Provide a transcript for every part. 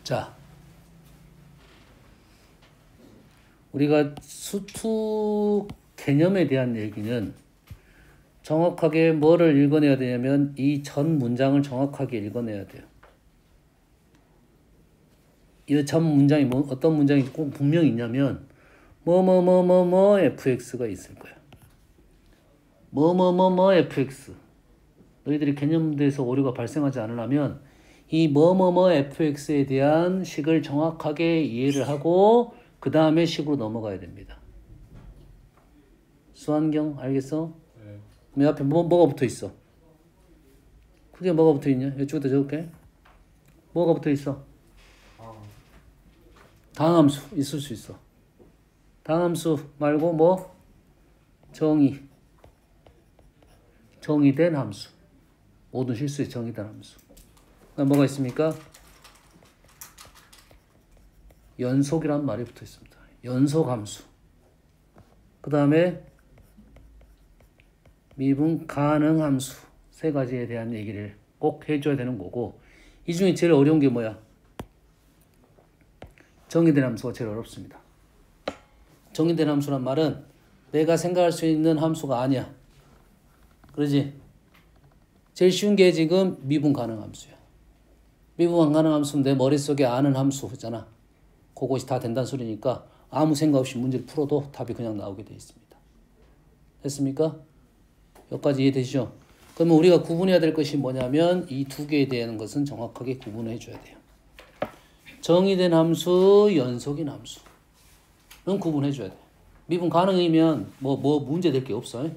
자, 우리가 수투 개념에 대한 얘기는 정확하게 뭐를 읽어내야 되냐면 이 전 문장을 정확하게 읽어내야 돼요. 이 전 문장이 어떤 문장이 꼭 분명히 있냐면 뭐뭐뭐뭐뭐 fx가 있을 거야. 뭐뭐뭐뭐 fx. 너희들이 개념대에서 오류가 발생하지 않으려면 이 뭐뭐뭐 fx에 대한 식을 정확하게 이해를 하고 그 다음에 식으로 넘어가야 됩니다. 수환경 알겠어? 네. 그럼 앞에 뭐가 붙어 있어? 크게 뭐가 붙어 있냐? 이쪽에다 적을게. 뭐가 붙어 있어? 당함수 있을 수 있어. 당함수 말고 뭐? 정의된 함수. 모든 실수에 정의된 함수. 그다음 뭐가 있습니까? 연속이란 말이 붙어 있습니다. 연속함수. 그 다음에 미분 가능함수. 세 가지에 대한 얘기를 꼭 해줘야 되는 거고, 이 중에 제일 어려운 게 뭐야? 정의된 함수가 제일 어렵습니다. 정의된 함수란 말은 내가 생각할 수 있는 함수가 아니야. 그러지? 제일 쉬운 게 지금 미분 가능함수야. 미분 가능함수는 내 머릿속에 아는 함수잖아. 그것이 다 된다는 소리니까 아무 생각 없이 문제를 풀어도 답이 그냥 나오게 돼 있습니다. 됐습니까? 여기까지 이해되시죠? 그러면 우리가 구분해야 될 것이 뭐냐면 이 두 개에 대한 것은 정확하게 구분해 줘야 돼요. 정의된 함수, 연속인 함수는 구분해 줘야 돼. 미분 가능이면 뭐 문제 될 게 없어.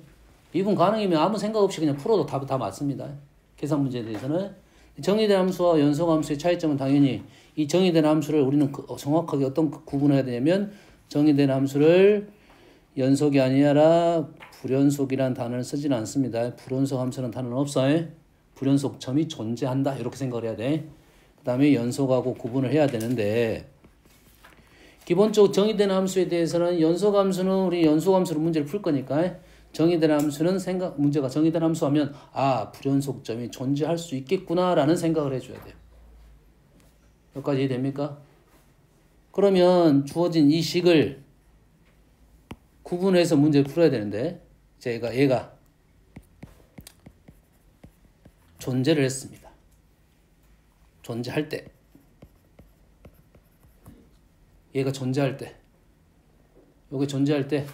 미분 가능이면 아무 생각 없이 그냥 풀어도 답이 다 맞습니다. 계산 문제에 대해서는. 정의된 함수와 연속 함수의 차이점은 당연히 이 정의된 함수를 우리는 정확하게 어떤 구분해야 되냐면 정의된 함수를 연속이 아니라 불연속이라는 단어를 쓰지는 않습니다. 불연속 함수라는 단어는 없어요. 불연속점이 존재한다. 이렇게 생각을 해야 돼. 그 다음에 연속하고 구분을 해야 되는데 기본적으로 정의된 함수에 대해서는 연속함수는 우리 연속함수로 문제를 풀 거니까 정의된 함수는 문제가 정의된 함수 하면 불연속점이 존재할 수 있겠구나라는 생각을 해줘야 돼요. 여기까지 이해됩니까? 그러면 주어진 이 식을 구분해서 문제를 풀어야 되는데 얘가 존재를 했습니다. 존재할 때 얘가 존재할 때 요게 존재할 때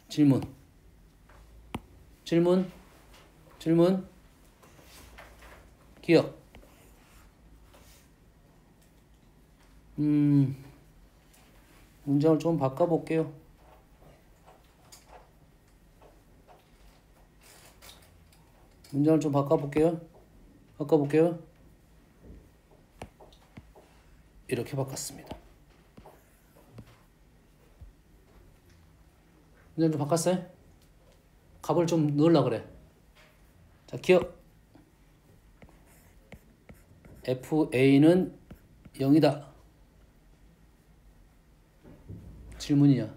질문 기억 문장을 좀 바꿔볼게요. 이렇게 바꿨습니다. 문장 좀 바꿨어요? 값을 좀 넣으려고 그래. 자, 기억. FA는 0이다. 질문이야.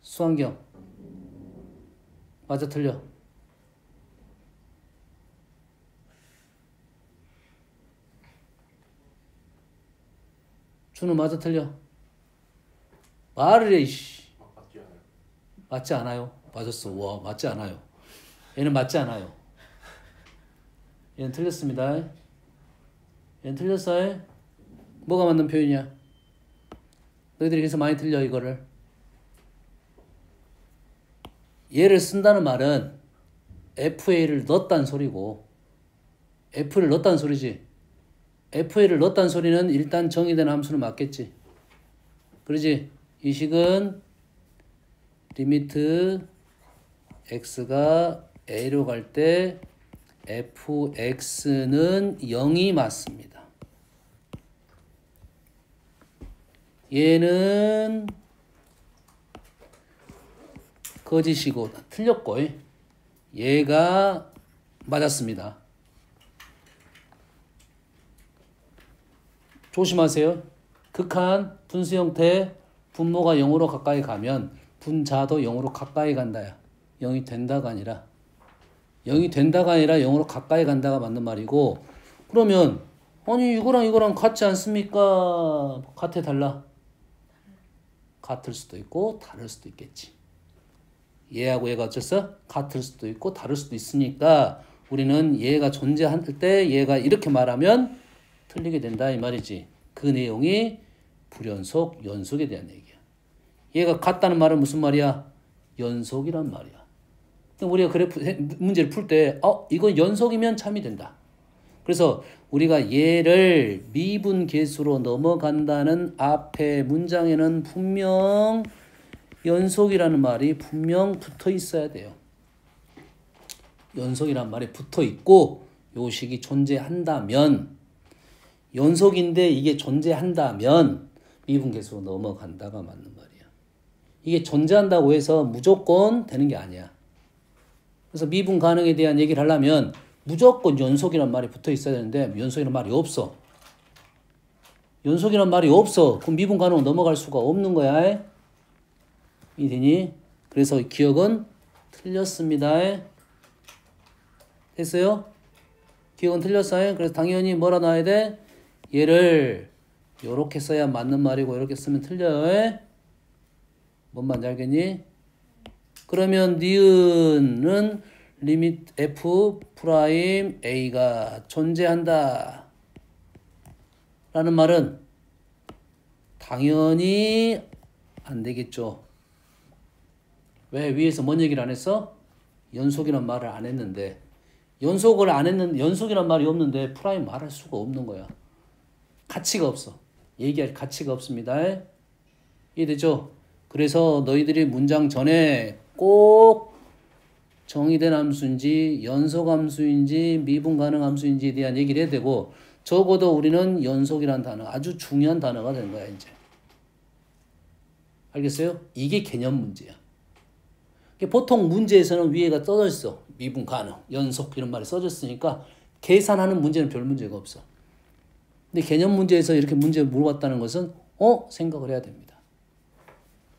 수환경. 맞아, 틀려? 준우 맞아, 틀려? 말을 해, 이씨. 맞지 않아요. 맞았어. 와, 맞지 않아요. 얘는 맞지 않아요. 얘는 틀렸습니다. 얘는 틀렸어요. 뭐가 맞는 표현이야? 너희들이 그래서 많이 틀려, 이거를. 얘를 쓴다는 말은 FA를 넣었다는 소리고 F를 넣었다는 소리지. FA를 넣었다는 소리는 일단 정의된 함수는 맞겠지. 그러지? 이 식은 리미트 x가 a로 갈 때 fx는 0이 맞습니다. 얘는 거짓이고 틀렸고 얘가 맞았습니다. 조심하세요. 극한 분수 형태 분모가 0으로 가까이 가면 분자도 0으로 가까이 간다야. 0이 된다가 아니라 0으로 가까이 간다가 맞는 말이고 그러면 아니 이거랑 이거랑 같지 않습니까? 같아 달라? 같을 수도 있고 다를 수도 있겠지. 얘하고 얘가 어째서 같을 수도 있고 다를 수도 있으니까 우리는 얘가 존재할 때 얘가 이렇게 말하면 틀리게 된다 이 말이지. 그 내용이 불연속, 연속에 대한 얘기야. 얘가 같다는 말은 무슨 말이야? 연속이란 말이야. 우리가 그래프 문제를 풀 때 이거 연속이면 참이 된다. 그래서 우리가 얘를 미분 계수로 넘어간다는 앞에 문장에는 분명 연속이라는 말이 분명 붙어 있어야 돼요. 연속이란 말이 붙어 있고 요식이 존재한다면 연속인데 이게 존재한다면 미분 계수로 넘어간다가 맞는 말이야. 이게 존재한다고 해서 무조건 되는 게 아니야. 그래서 미분 가능에 대한 얘기를 하려면 무조건 연속이란 말이 붙어 있어야 되는데 연속이란 말이 없어. 연속이란 말이 없어. 그럼 미분 가능으로 넘어갈 수가 없는 거야. 이되니? 그래서 기억은 틀렸습니다. 됐어요? 기억은 틀렸어요. 그래서 당연히 뭐라 나와야 돼? 얘를 요렇게 써야 맞는 말이고 이렇게 쓰면 틀려요. 뭔 말인지 알겠니? 그러면 니은은 리밋 f 프라임 a가 존재한다 라는 말은 당연히 안 되겠죠. 왜? 위에서 뭔 얘기를 안 했어? 연속이란 말을 안 했는데 연속이란 말이 없는데 프라임 말할 수가 없는 거야. 가치가 없어. 얘기할 가치가 없습니다. 이해되죠? 그래서 너희들이 문장 전에 꼭 정의된 함수인지 연속 함수인지 미분 가능 함수인지에 대한 얘기를 해야 되고 적어도 우리는 연속이란 단어 아주 중요한 단어가 된 거야 이제. 알겠어요? 이게 개념 문제야. 보통 문제에서는 위에가 써져 있어. 미분 가능, 연속 이런 말이 써져 있으니까 계산하는 문제는 별 문제가 없어. 근데 개념 문제에서 이렇게 문제를 물어봤다는 것은 생각을 해야 됩니다.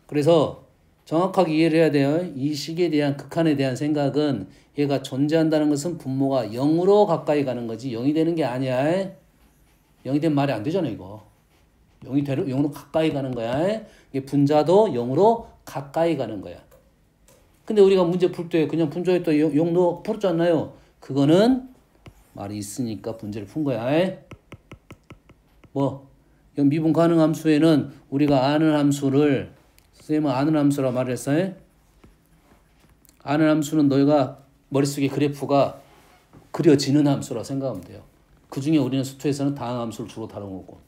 그래서 정확하게 이해를 해야 돼요. 이 식에 대한 극한에 대한 생각은 얘가 존재한다는 것은 분모가 0으로 가까이 가는 거지 0이 되는 게 아니야. 0이 되면 말이 안 되잖아 이거. 0으로 가까이 가는 거야. 이게 분자도 0으로 가까이 가는 거야. 근데 우리가 문제 풀 때 그냥 분자에 또 0 넣어 풀었잖아요. 그거는 말이 있으니까 문제를 푼 거야. 미분 가능 함수에는 우리가 아는 함수를 선생님은 아는 함수라 말했어요. 아는 함수는 너희가 머릿속에 그래프가 그려지는 함수라 생각하면 돼요. 그 중에 우리는 수투에서는 다항 함수를 주로 다룬 거고.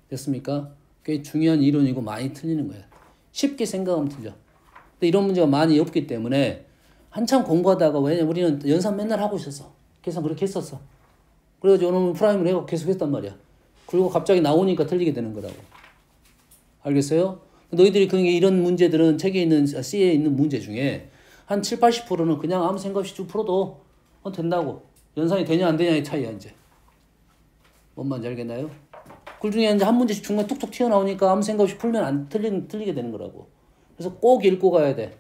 됐습니까? 꽤 중요한 이론이고 많이 틀리는 거예요. 쉽게 생각하면 틀려. 근데 이런 문제가 많이 없기 때문에 한참 공부하다가 왜냐면 우리는 연산 맨날 하고 있었어. 계산 그렇게 했었어. 그래가지고 오늘 프라임을 해서 계속 했단 말이야. 그리고 갑자기 나오니까 틀리게 되는 거라고. 알겠어요? 너희들이 그러니까 이런 문제들은 책에 있는 C에 있는 문제 중에 한 7, 80%는 그냥 아무 생각 없이 쭉 풀어도 된다고. 연산이 되냐 안 되냐의 차이야 이제. 뭔 말인지 알겠나요? 그 중에 이제 한 문제씩 중간에 툭툭 튀어나오니까 아무 생각 없이 풀면 안 틀리게 되는 거라고. 그래서 꼭 읽고 가야 돼.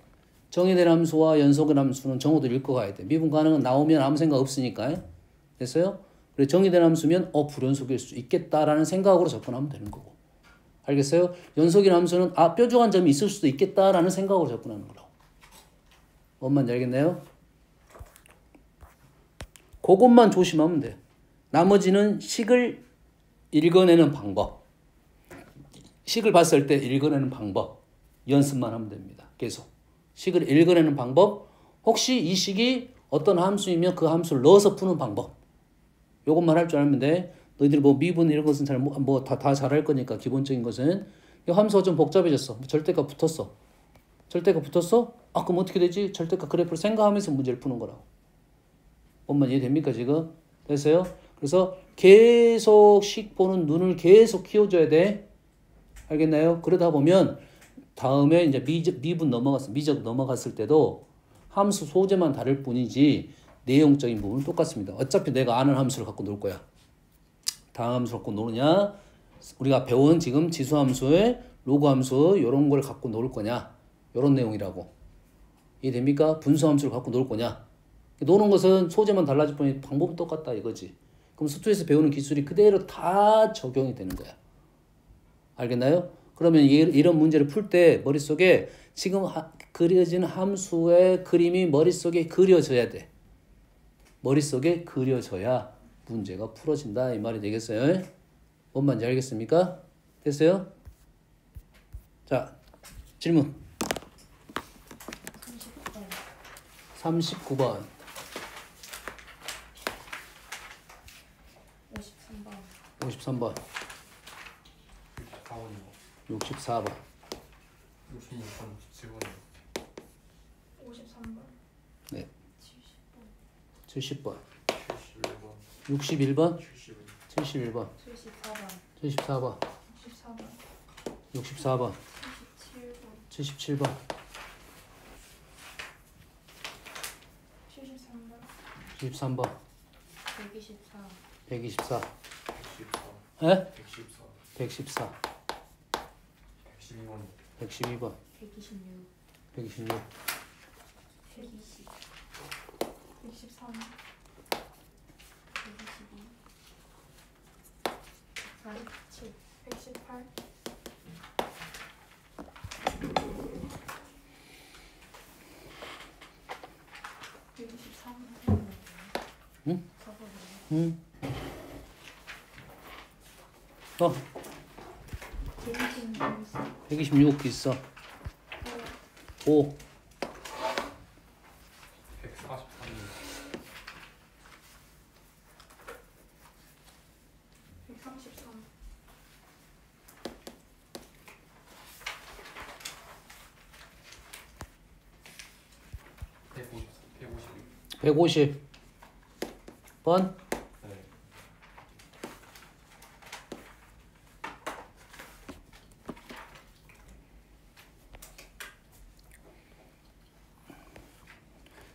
정의된 함수와 연속의 함수는 정오도 읽고 가야 돼. 미분 가능은 나오면 아무 생각 없으니까. 됐어요? 그래 정의된 함수면 불연속일 수 있겠다라는 생각으로 접근하면 되는 거고. 알겠어요? 연속인 함수는 뾰족한 점이 있을 수도 있겠다라는 생각으로 접근하는 거라고. 뭔 말인지 알겠나요? 그것만 조심하면 돼. 나머지는 식을 읽어내는 방법. 식을 봤을 때 읽어내는 방법. 연습만 하면 됩니다. 계속. 식을 읽어내는 방법. 혹시 이 식이 어떤 함수이면 그 함수를 넣어서 푸는 방법. 요것만 할 줄 알면 돼. 너희들이 미분 이런 것은 다 잘할 거니까 기본적인 것은. 이 함수가 좀 복잡해졌어. 절대값 붙었어. 절대값 붙었어? 그럼 어떻게 되지? 절대값 그래프를 생각하면서 문제를 푸는 거라고. 뭔 이해됩니까 지금? 됐어요? 그래서 계속 식 보는 눈을 계속 키워줘야 돼. 알겠나요? 그러다 보면 다음에 이제 미적 넘어갔을 때도 함수 소재만 다를 뿐이지 내용적인 부분은 똑같습니다. 어차피 내가 아는 함수를 갖고 놀 거야. 다음 함수를 갖고 노느냐? 우리가 배운 지금 지수함수의 로그함수 이런 걸 갖고 놀 거냐? 이런 내용이라고. 이해됩니까? 분수함수를 갖고 놀 거냐? 노는 것은 소재만 달라질 뿐이지 방법은 똑같다 이거지. 그럼 수투에서 배우는 기술이 그대로 다 적용이 되는 거야. 알겠나요? 그러면 이런 문제를 풀 때 머릿속에 지금 그려진 함수의 그림이 머릿속에 그려져야 돼. 머릿속에 그려져야 문제가 풀어진다 이 말이 되겠어요? 뭔 말인지 알겠습니까? 됐어요? 자, 질문 39번 53번 64번 53번 네 70번 70번 61번 71번 71번 74번 74번 64번 77번 73번 124 에? 114 112번 126 120 123 122 147 118 123 응? 응? 126 있어 5 133 150번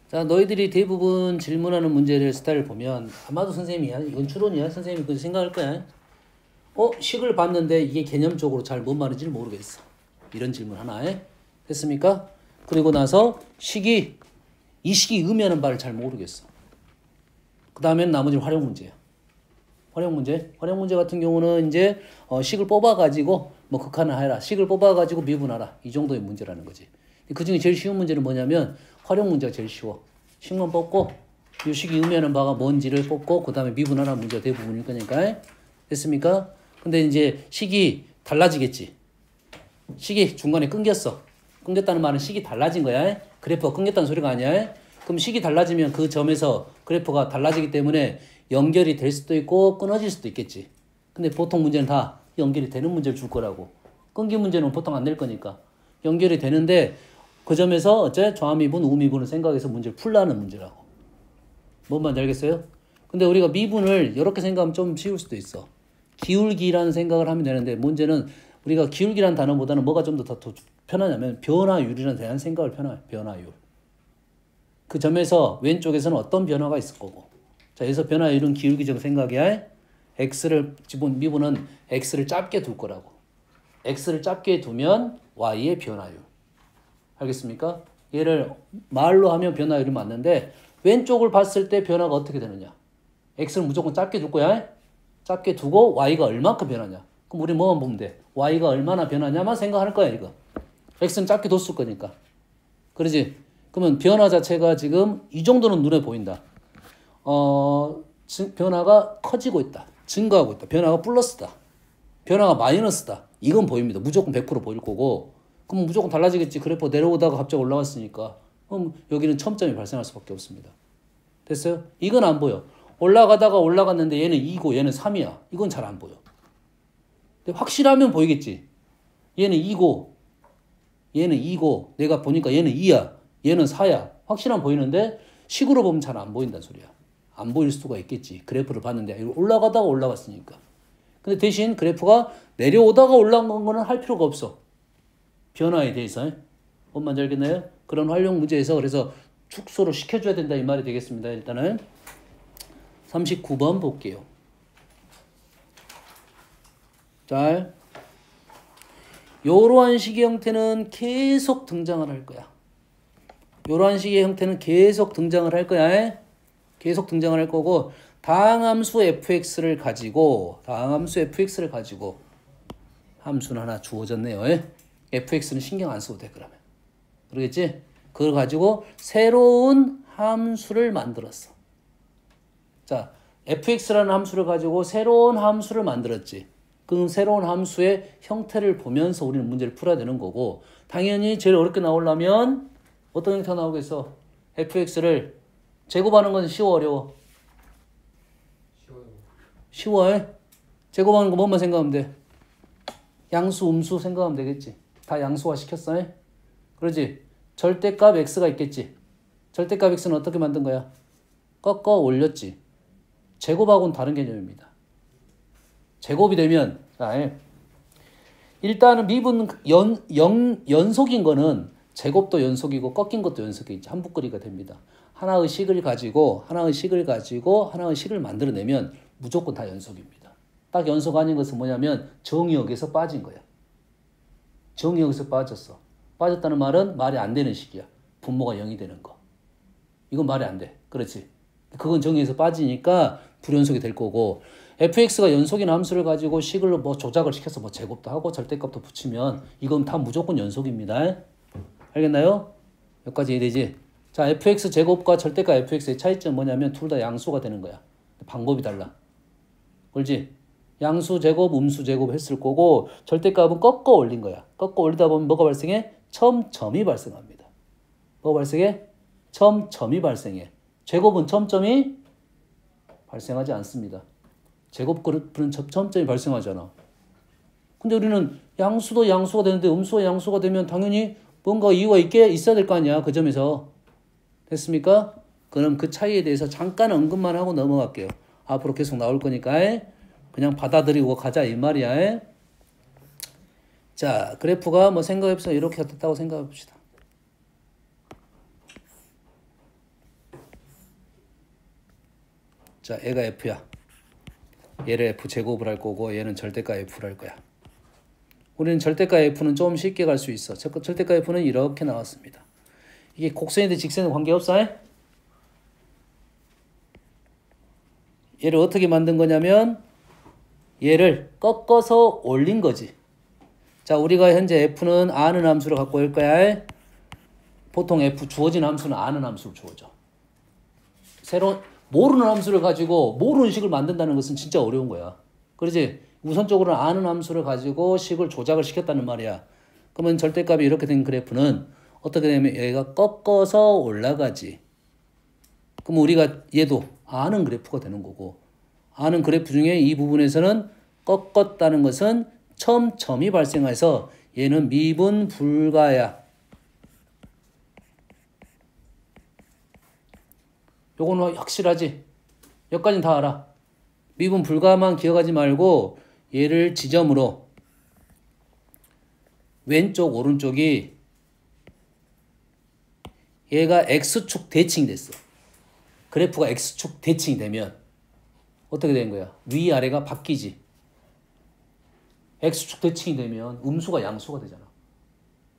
자, 너희들이 대부분 질문하는 문제를 스타일을 보면 아마도 선생님이야. 이건 추론이야. 선생님이 그 생각할 거야. 식을 봤는데 이게 개념적으로 잘 뭔 말인지 모르겠어. 이런 질문 하나에 됐습니까? 그리고 나서 이 식이 의미하는 바를 잘 모르겠어. 그 다음엔 나머지는 활용 문제야. 활용 문제 같은 경우는 이제 식을 뽑아가지고 뭐 극한을 해라. 식을 뽑아가지고 미분하라. 이 정도의 문제라는 거지. 그 중에 제일 쉬운 문제는 뭐냐면 활용 문제가 제일 쉬워. 식만 뽑고 이 식이 의미하는 바가 뭔지를 뽑고 그 다음에 미분하라는 문제가 대부분일 거니까. 됐습니까? 근데 이제 식이 달라지겠지. 식이 중간에 끊겼어. 끊겼다는 말은 식이 달라진 거야. 그래프가 끊겼다는 소리가 아니야. 그럼 식이 달라지면 그 점에서 그래프가 달라지기 때문에 연결이 될 수도 있고 끊어질 수도 있겠지. 근데 보통 문제는 다 연결이 되는 문제를 줄 거라고. 끊긴 문제는 보통 안 될 거니까. 연결이 되는데 그 점에서 어째 좌미분, 우미분을 생각해서 문제를 풀라는 문제라고. 뭔 말인지 알겠어요? 근데 우리가 미분을 이렇게 생각하면 좀 쉬울 수도 있어. 기울기라는 생각을 하면 되는데 문제는 우리가 기울기라는 단어보다는 뭐가 좀 더 편하냐면 변화율이라는 대한 생각을 편해요. 변화율. 그 점에서 왼쪽에서는 어떤 변화가 있을 거고. 자, 여기서 변화율은 기울기적 생각이야. 미분은 x를 짧게 둘 거라고. x를 짧게 두면 y의 변화율. 알겠습니까? 얘를 말로 하면 변화율이 맞는데 왼쪽을 봤을 때 변화가 어떻게 되느냐. x를 무조건 짧게 둘 거야. 짧게 두고 y가 얼마큼 변하냐. 그럼 우리 뭐만 보면 돼. y가 얼마나 변하냐만 생각할 거야 이거. x는 짧게 뒀을 거니까. 그러지? 그러면 변화 자체가 지금 이 정도는 눈에 보인다. 변화가 커지고 있다. 증가하고 있다. 변화가 플러스다. 변화가 마이너스다. 이건 보입니다. 무조건 100% 보일 거고. 그럼 무조건 달라지겠지. 그래프 내려오다가 갑자기 올라왔으니까. 그럼 여기는 첨점이 발생할 수밖에 없습니다. 됐어요? 이건 안 보여. 올라가다가 올라갔는데 얘는 2고 얘는 3이야. 이건 잘 안 보여. 근데 확실하면 보이겠지. 얘는 2고 얘는 2고 내가 보니까 얘는 2야. 얘는 4야. 확실한 보이는데 식으로 보면 잘 안 보인다는 소리야. 안 보일 수가 있겠지. 그래프를 봤는데 올라가다가 올라갔으니까. 근데 대신 그래프가 내려오다가 올라간 거는 할 필요가 없어. 변화에 대해서. 뭔 말인지 알겠나요? 그런 활용 문제에서 그래서 축소를 시켜줘야 된다 이 말이 되겠습니다. 일단은 39번 볼게요. 자, 이러한 식의 형태는 계속 등장을 할 거야. 이런 식의 형태는 계속 등장을 할 거야. 계속 등장을 할 거고 다항함수 fx를 가지고 함수는 하나 주어졌네요. fx는 신경 안 써도 돼 그러면. 그러겠지? 그걸 가지고 새로운 함수를 만들었어. 자, fx라는 함수를 가지고 새로운 함수를 만들었지. 그럼 새로운 함수의 형태를 보면서 우리는 문제를 풀어야 되는 거고 당연히 제일 어렵게 나오려면 어떤 형태가 나오겠어? fx를 제곱하는 건 쉬워 어려워? 쉬워. 제곱하는 거 뭐만 생각하면 돼? 양수, 음수 생각하면 되겠지. 다 양수화 시켰어. 그러지? 절대값 x가 있겠지. 절대값 x는 어떻게 만든 거야? 꺾어 올렸지. 제곱하고는 다른 개념입니다. 제곱이 되면 일단은 미분 연속인 거는 제곱도 연속이고 꺾인 것도 연속이지. 한붓거리가 됩니다. 하나의 식을 가지고 하나의 식을 만들어내면 무조건 다 연속입니다. 딱 연속 아닌 것은 뭐냐면 정의역에서 빠진 거야. 정의역에서 빠졌어. 빠졌다는 말은 말이 안 되는 식이야. 분모가 0이 되는 거. 이건 말이 안 돼. 그렇지? 그건 정의에서 빠지니까 불연속이 될 거고 fx가 연속인 함수를 가지고 식을 뭐 조작을 시켜서 뭐 제곱도 하고 절대값도 붙이면 이건 다 무조건 연속입니다. 알겠나요? 여기까지 이해되지? 자, fx 제곱과 절대값 fx의 차이점은 뭐냐면 둘 다 양수가 되는 거야. 방법이 달라. 그렇지? 양수 제곱, 음수 제곱 했을 거고 절대값은 꺾어 올린 거야. 꺾어 올리다 보면 뭐가 발생해? 첨점이 발생합니다. 뭐가 발생해? 첨점이 발생해. 제곱은 첨점이 발생하지 않습니다. 제곱 그룹은 첨점이 발생하잖아. 근데 우리는 양수도 양수가 되는데 음수가 양수가 되면 당연히 뭔가 이유가 있어야 될 거 아니야. 그 점에서. 됐습니까? 그럼 그 차이에 대해서 잠깐 언급만 하고 넘어갈게요. 앞으로 계속 나올 거니까 그냥 받아들이고 가자 이 말이야. 자, 그래프가 뭐 생각해보세요. 이렇게 됐다고 생각해봅시다. 자, 얘가 f야. 얘를 f 제곱을 할 거고 얘는 절대가 f를 할 거야. 우리는 절대가 f는 좀 쉽게 갈 수 있어. 절대가 f는 이렇게 나왔습니다. 이게 곡선인데 직선에 관계없어? 얘를 어떻게 만든 거냐면 얘를 꺾어서 올린 거지. 자, 우리가 현재 f는 아는 함수를 갖고 올 거야. 보통 f 주어진 함수는 아는 함수를 주어져. 새로운 모르는 함수를 가지고 모르는 식을 만든다는 것은 진짜 어려운 거야. 그렇지? 우선적으로는 아는 함수를 가지고 식을 조작을 시켰다는 말이야. 그러면 절대값이 이렇게 된 그래프는 어떻게 되면 얘가 꺾어서 올라가지. 그럼 우리가 얘도 아는 그래프가 되는 거고 아는 그래프 중에 이 부분에서는 꺾었다는 것은 첨점이 발생해서 얘는 미분 불가야. 요거는 확실하지? 여기까지는 다 알아. 미분 불가만 기억하지 말고 얘를 지점으로 왼쪽 오른쪽이 얘가 x축 대칭이 됐어. 그래프가 x축 대칭이 되면 어떻게 되는 거야? 위아래가 바뀌지. x축 대칭이 되면 음수가 양수가 되잖아.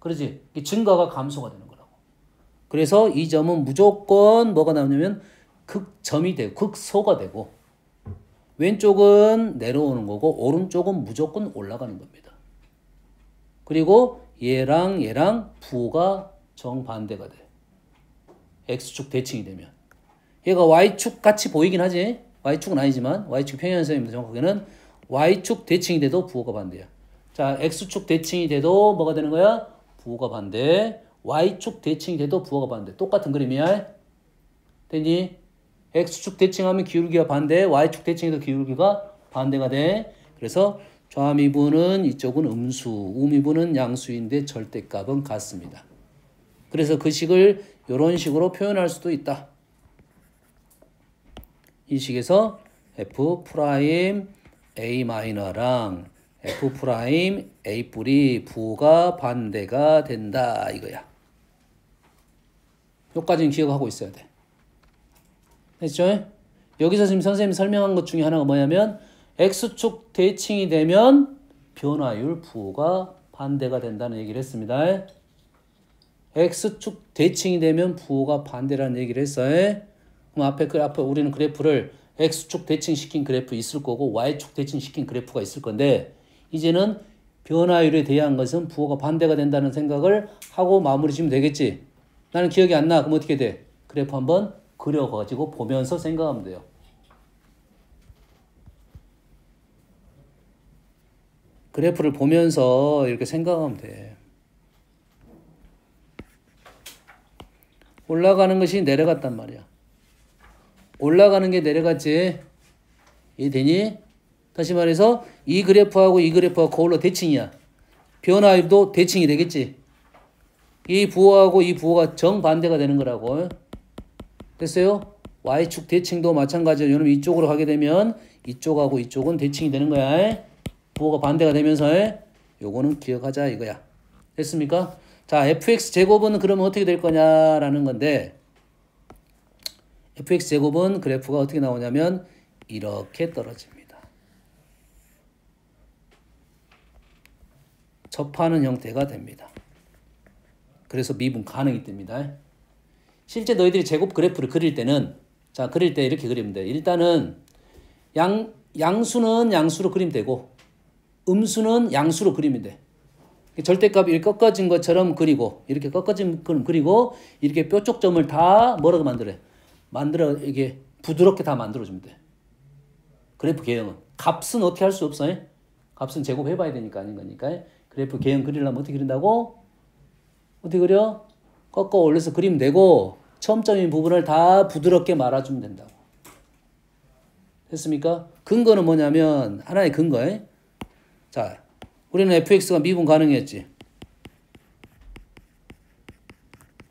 그러지? 증가가 감소가 되는 거라고. 그래서 이 점은 무조건 뭐가 나오냐면 극점이 되고 극소가 되고 왼쪽은 내려오는 거고 오른쪽은 무조건 올라가는 겁니다. 그리고 얘랑 부호가 정반대가 돼. x축 대칭이 되면. 얘가 y축 같이 보이긴 하지. y축은 아니지만 y축 평행선입니다. 정확하게는 y축 대칭이 돼도 부호가 반대야. 자, x축 대칭이 돼도 뭐가 되는 거야? 부호가 반대. y축 대칭이 돼도 부호가 반대. 똑같은 그림이야. 되니? x축 대칭하면 기울기가 반대, y축 대칭해도 기울기가 반대가 돼. 그래서 좌미분은 이쪽은 음수, 우미분은 양수인데 절대값은 같습니다. 그래서 그 식을 이런 식으로 표현할 수도 있다. 이 식에서 f 프라임 a 마이너랑 f 프라임 a 뿔이 부호가 반대가 된다 이거야. 여기까지는 기억하고 있어야 돼. 됐죠? 여기서 지금 선생님이 설명한 것 중에 하나가 뭐냐면 x축 대칭이 되면 변화율 부호가 반대가 된다는 얘기를 했습니다. x축 대칭이 되면 부호가 반대라는 얘기를 했어요. 그럼 앞에 우리는 그래프를 x축 대칭시킨 그래프 있을 거고 y축 대칭시킨 그래프가 있을 건데 이제는 변화율에 대한 것은 부호가 반대가 된다는 생각을 하고 마무리 지으면 되겠지. 나는 기억이 안 나. 그럼 어떻게 돼? 그래프 한번 그려가지고 보면서 생각하면 돼요. 그래프를 보면서 이렇게 생각하면 돼. 올라가는 것이 내려갔단 말이야. 올라가는 게 내려갔지. 이해되니? 다시 말해서 이 그래프하고 이 그래프가 거울로 대칭이야. 변화율도 대칭이 되겠지. 이 부호하고 이 부호가 정반대가 되는 거라고. 됐어요? Y축 대칭도 마찬가지예요. 여러분 이쪽으로 가게 되면 이쪽하고 이쪽은 대칭이 되는 거야. 부호가 반대가 되면서 요거는 기억하자 이거야. 됐습니까? 자, fx 제곱은 그러면 어떻게 될 거냐라는 건데 fx 제곱은 그래프가 어떻게 나오냐면 이렇게 떨어집니다. 접하는 형태가 됩니다. 그래서 미분 가능이 됩니다. 실제 너희들이 제곱 그래프를 그릴 때는 자 그릴 때 이렇게 그리면 돼. 일단은 양수는 양수로 그리면 되고 음수는 양수로 그리면 돼. 절대값이 이렇게 꺾어진 것처럼 그리고 이렇게 꺾어진 그림 그리고 이렇게 뾰족점을 다 뭐라고 만들어 이게 부드럽게 다 만들어주면 돼. 그래프 개형은 값은 어떻게 할 수 없어. 값은 제곱해봐야 되니까 아닌 거니까. 그래프 개형 그리려면 어떻게 그린다고? 어떻게 그려? 꺾어 올려서 그리면 되고 처음점인 부분을 다 부드럽게 말아주면 된다고. 됐습니까? 근거는 뭐냐면 하나의 근거에 자 우리는 fx가 미분 가능했지.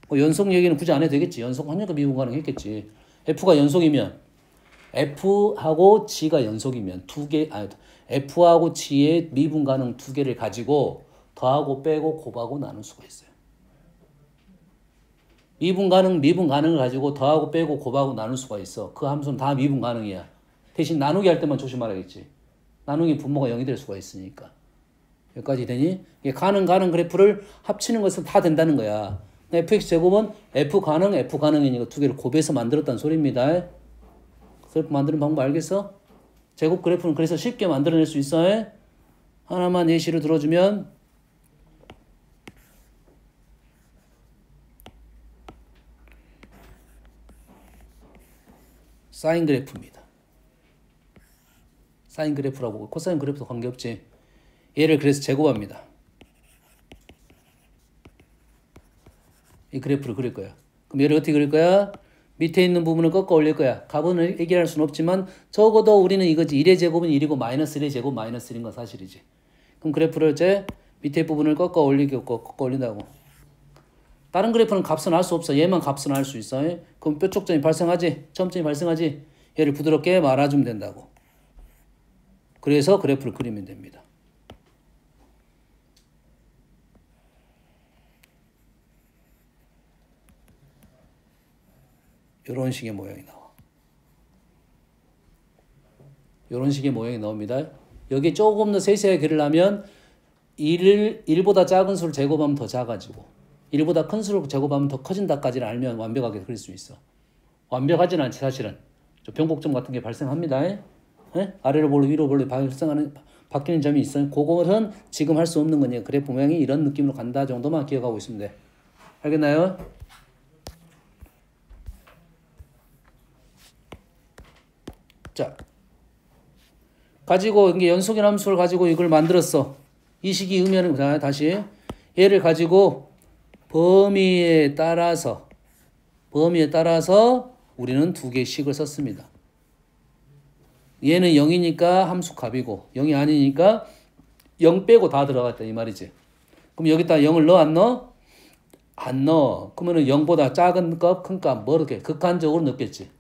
뭐 연속 얘기는 굳이 안 해도 되겠지. 연속 하니까 미분 가능했겠지. f가 연속이면 f하고 g가 연속이면 f하고 g의 미분 가능 두 개를 가지고 더하고 빼고 곱하고 나눌 수가 있어요. 미분 가능을 가지고 더하고 빼고 곱하고 나눌 수가 있어. 그 함수는 다 미분 가능이야. 대신 나누기 할 때만 조심하라겠지. 나누기 분모가 0이 될 수가 있으니까. 여기까지 되니? 가능 그래프를 합치는 것은 다 된다는 거야. fx제곱은 f 가능이니까 두 개를 곱해서 만들었다는 소리입니다. 그래프 만드는 방법 알겠어? 제곱 그래프는 그래서 쉽게 만들어낼 수 있어. 하나만 예시를 들어주면 사인 그래프입니다. 사인 그래프라고 코사인 그래프도 관계없지. 얘를 그래서 제곱합니다. 이 그래프를 그릴 거야. 그럼 얘를 어떻게 그릴 거야? 밑에 있는 부분을 꺾어 올릴 거야. 값은 얘기할 수는 없지만 적어도 우리는 이거지. 1의 제곱은 1이고 마이너스 1의 제곱 마이너스 1인 건 사실이지. 그럼 그래프를 이제 밑에 부분을 꺾어 올린다고. 다른 그래프는 값은 알 수 없어. 얘만 값은 알 수 있어. 그럼 뾰족점이 발생하지. 점점이 발생하지. 얘를 부드럽게 말아주면 된다고. 그래서 그래프를 그리면 됩니다. 이런 식의 모양이 나와. 이런 식의 모양이 나옵니다. 여기 조금 더 세세하게 그리려면 1보다 작은 수를 제곱하면 더 작아지고 1보다 큰 수를 제곱하면 더 커진다까지를 알면 완벽하게 그릴 수 있어. 완벽하진 않지 사실은. 변곡점 같은 게 발생합니다. 아래로 볼로 위로 볼로 바뀌는 점이 있어요. 그것은 지금 할 수 없는 거니까 그래프 모양이 이런 느낌으로 간다 정도만 기억하고 있으면 돼. 알겠나요? 자, 가지고 이게 연속인 함수를 가지고 이걸 만들었어. 이 식이 의미하는 거잖아요. 다시 얘를 가지고 범위에 따라서 우리는 두 개씩을 썼습니다. 얘는 0이니까 함수 값이고 0이 아니니까 0 빼고 다 들어갔다 이 말이지. 그럼 여기다 0을 넣어 안 넣어? 안 넣어. 그러면은 0보다 작은 값, 큰 값, 뭐 이렇게 극한적으로 넣겠지.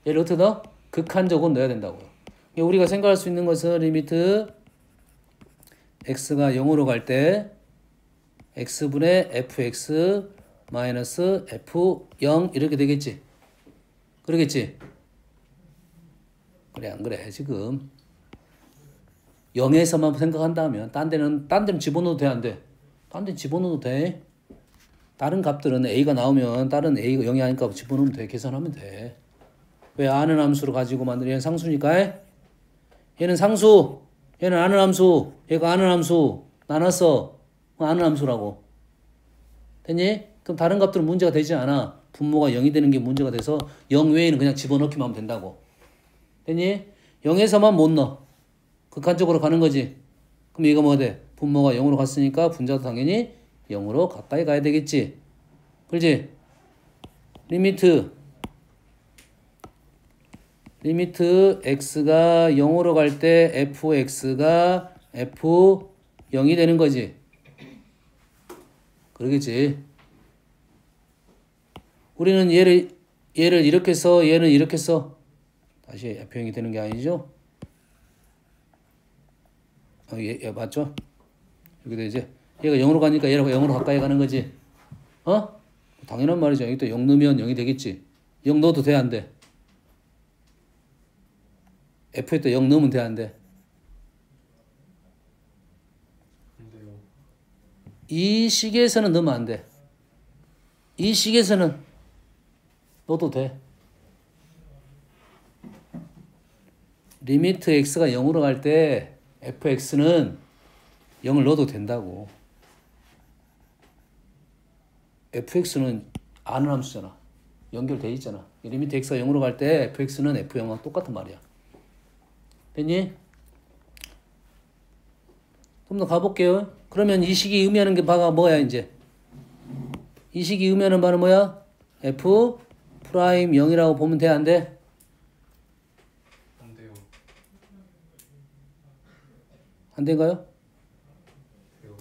얘를 어떻게 넣어? 극한적으로 넣어야 된다고요. 우리가 생각할 수 있는 것은 리미트 x가 0으로 갈 때 x분의 fx 마이너스 f0 이렇게 되겠지. 그러겠지. 그래 안 그래 지금 0에서만 생각한다면 딴 데는 집어넣어도 돼 안 돼? 딴 데 집어넣어도 돼. 다른 값들은 a가 나오면 다른 a가 0이 아니까 집어넣으면 돼. 계산하면 돼. 왜 아는 함수를 가지고 만든 얘는 상수니까 얘는 상수 얘는 아는 함수 얘가 아는 함수 나눴어. 아는 함수라고. 됐니? 그럼 다른 값들은 문제가 되지 않아. 분모가 0이 되는 게 문제가 돼서 0 외에는 그냥 집어넣기만 하면 된다고. 됐니? 0에서만 못 넣어. 극한적으로 가는 거지. 그럼 이거 뭐가 돼? 분모가 0으로 갔으니까 분자도 당연히 0으로 가까이 가야 되겠지. 그렇지? 리미트 x가 0으로 갈 때 fx가 f0이 되는 거지. 그러겠지. 우리는 얘를 이렇게 써, 얘는 이렇게 써. 다시 f형이 되는 게 아니죠? 얘 맞죠? 여기도 이제 얘가 0으로 가니까 얘가 0으로 가까이 가는 거지. 당연한 말이죠. 여기 또 0 넣으면 0이 되겠지. 0 넣어도 돼, 안 돼? f에 또 0 넣으면 돼, 안 돼? 이 식에서는 넣으면 안 돼. 이 식에서는 넣어도 돼. 리미트 x가 0으로 갈 때 fx는 0을 넣어도 된다고. fx는 아는 함수잖아. 연결돼 있잖아. 리미트 x가 0으로 갈 때 fx는 f0과 똑같은 말이야. 됐니? 좀 더 가볼게요. 그러면 이 식이 의미하는 게 바가 뭐야 이제? 이 식이 의미하는 바는 뭐야? f 프라임 0이라고 보면 돼, 안 돼? 안 돼요. 안 된가요? 돼요.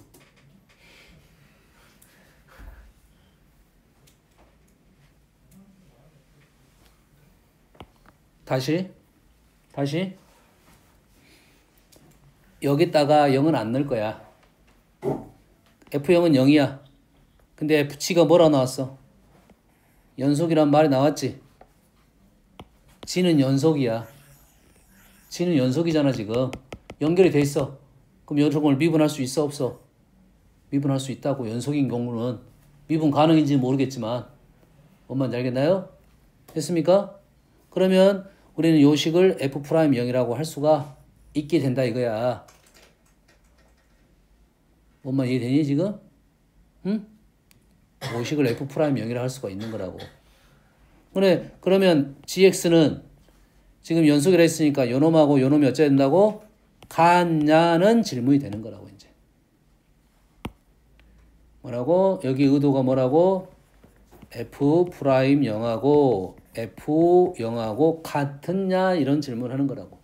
다시 여기다가 0은 안 넣을 거야. f0은 0이야. 근데 f치가 뭐라 나왔어? 연속이란 말이 나왔지. g는 연속이야. g는 연속이잖아 지금. 연결이 돼 있어. 그럼 연속을 미분할 수 있어 없어? 미분할 수 있다고. 연속인 경우는 미분 가능인지 모르겠지만 뭔 말인지 알겠나요? 됐습니까? 그러면 우리는 요 식을 f'0이라고 할 수가 있게 된다 이거야. 뭔 말 이해되니 지금? 응? 요 식을 f'0이라 할 수가 있는 거라고. 그래, 그러면 gx는 지금 연속이라 했으니까 요놈하고 요놈이 어쩌야 된다고? 같냐는 질문이 되는 거라고 이제. 뭐라고? 여기 의도가 뭐라고? f'0하고 f0하고 같으냐 이런 질문을 하는 거라고.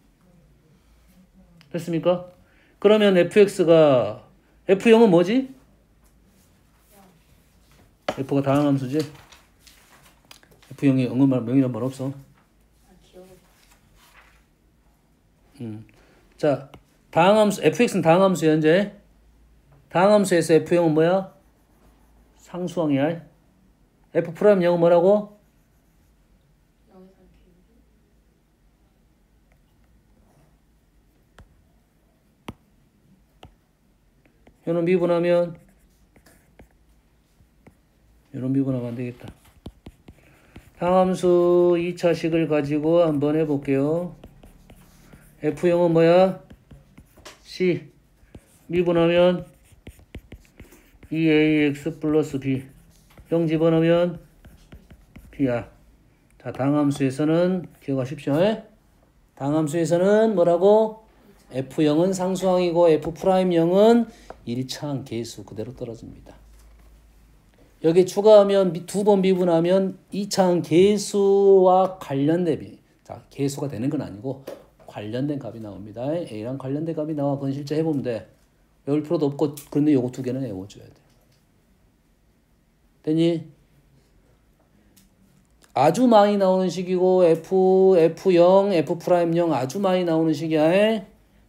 됐습니까? 그러면 fx가 f0은 뭐지? f가 다항함수지? f0이 명이란 말 없어. 자, 다항함수 fx는 다항함수야 현재. 다항함수에서 f0은 뭐야? 상수항이야. f'0은 뭐라고? 요놈 미분하면 안 되겠다. 다항함수 2차식을 가지고 한번 해볼게요. f0은 뭐야? c 미분하면 2ax 플러스 b 0 집어넣으면 b야. 자, 다항함수에서는 기억하십시오. 다항함수에서는 뭐라고? f0은 상수항이고 f'0은 1차항 계수 그대로 떨어집니다. 여기 추가하면 두 번 미분하면 2차항 계수와 관련된 자, 계수가 되는 건 아니고 관련된 값이 나옵니다. A랑 관련된 값이 나와. 그건 실제 해보면 돼. 외울 필요도 없고 그런데 요거 두 개는 외워줘야 돼. 됐니? 아주 많이 나오는 식이고 F0, F'0 아주 많이 나오는 식이야.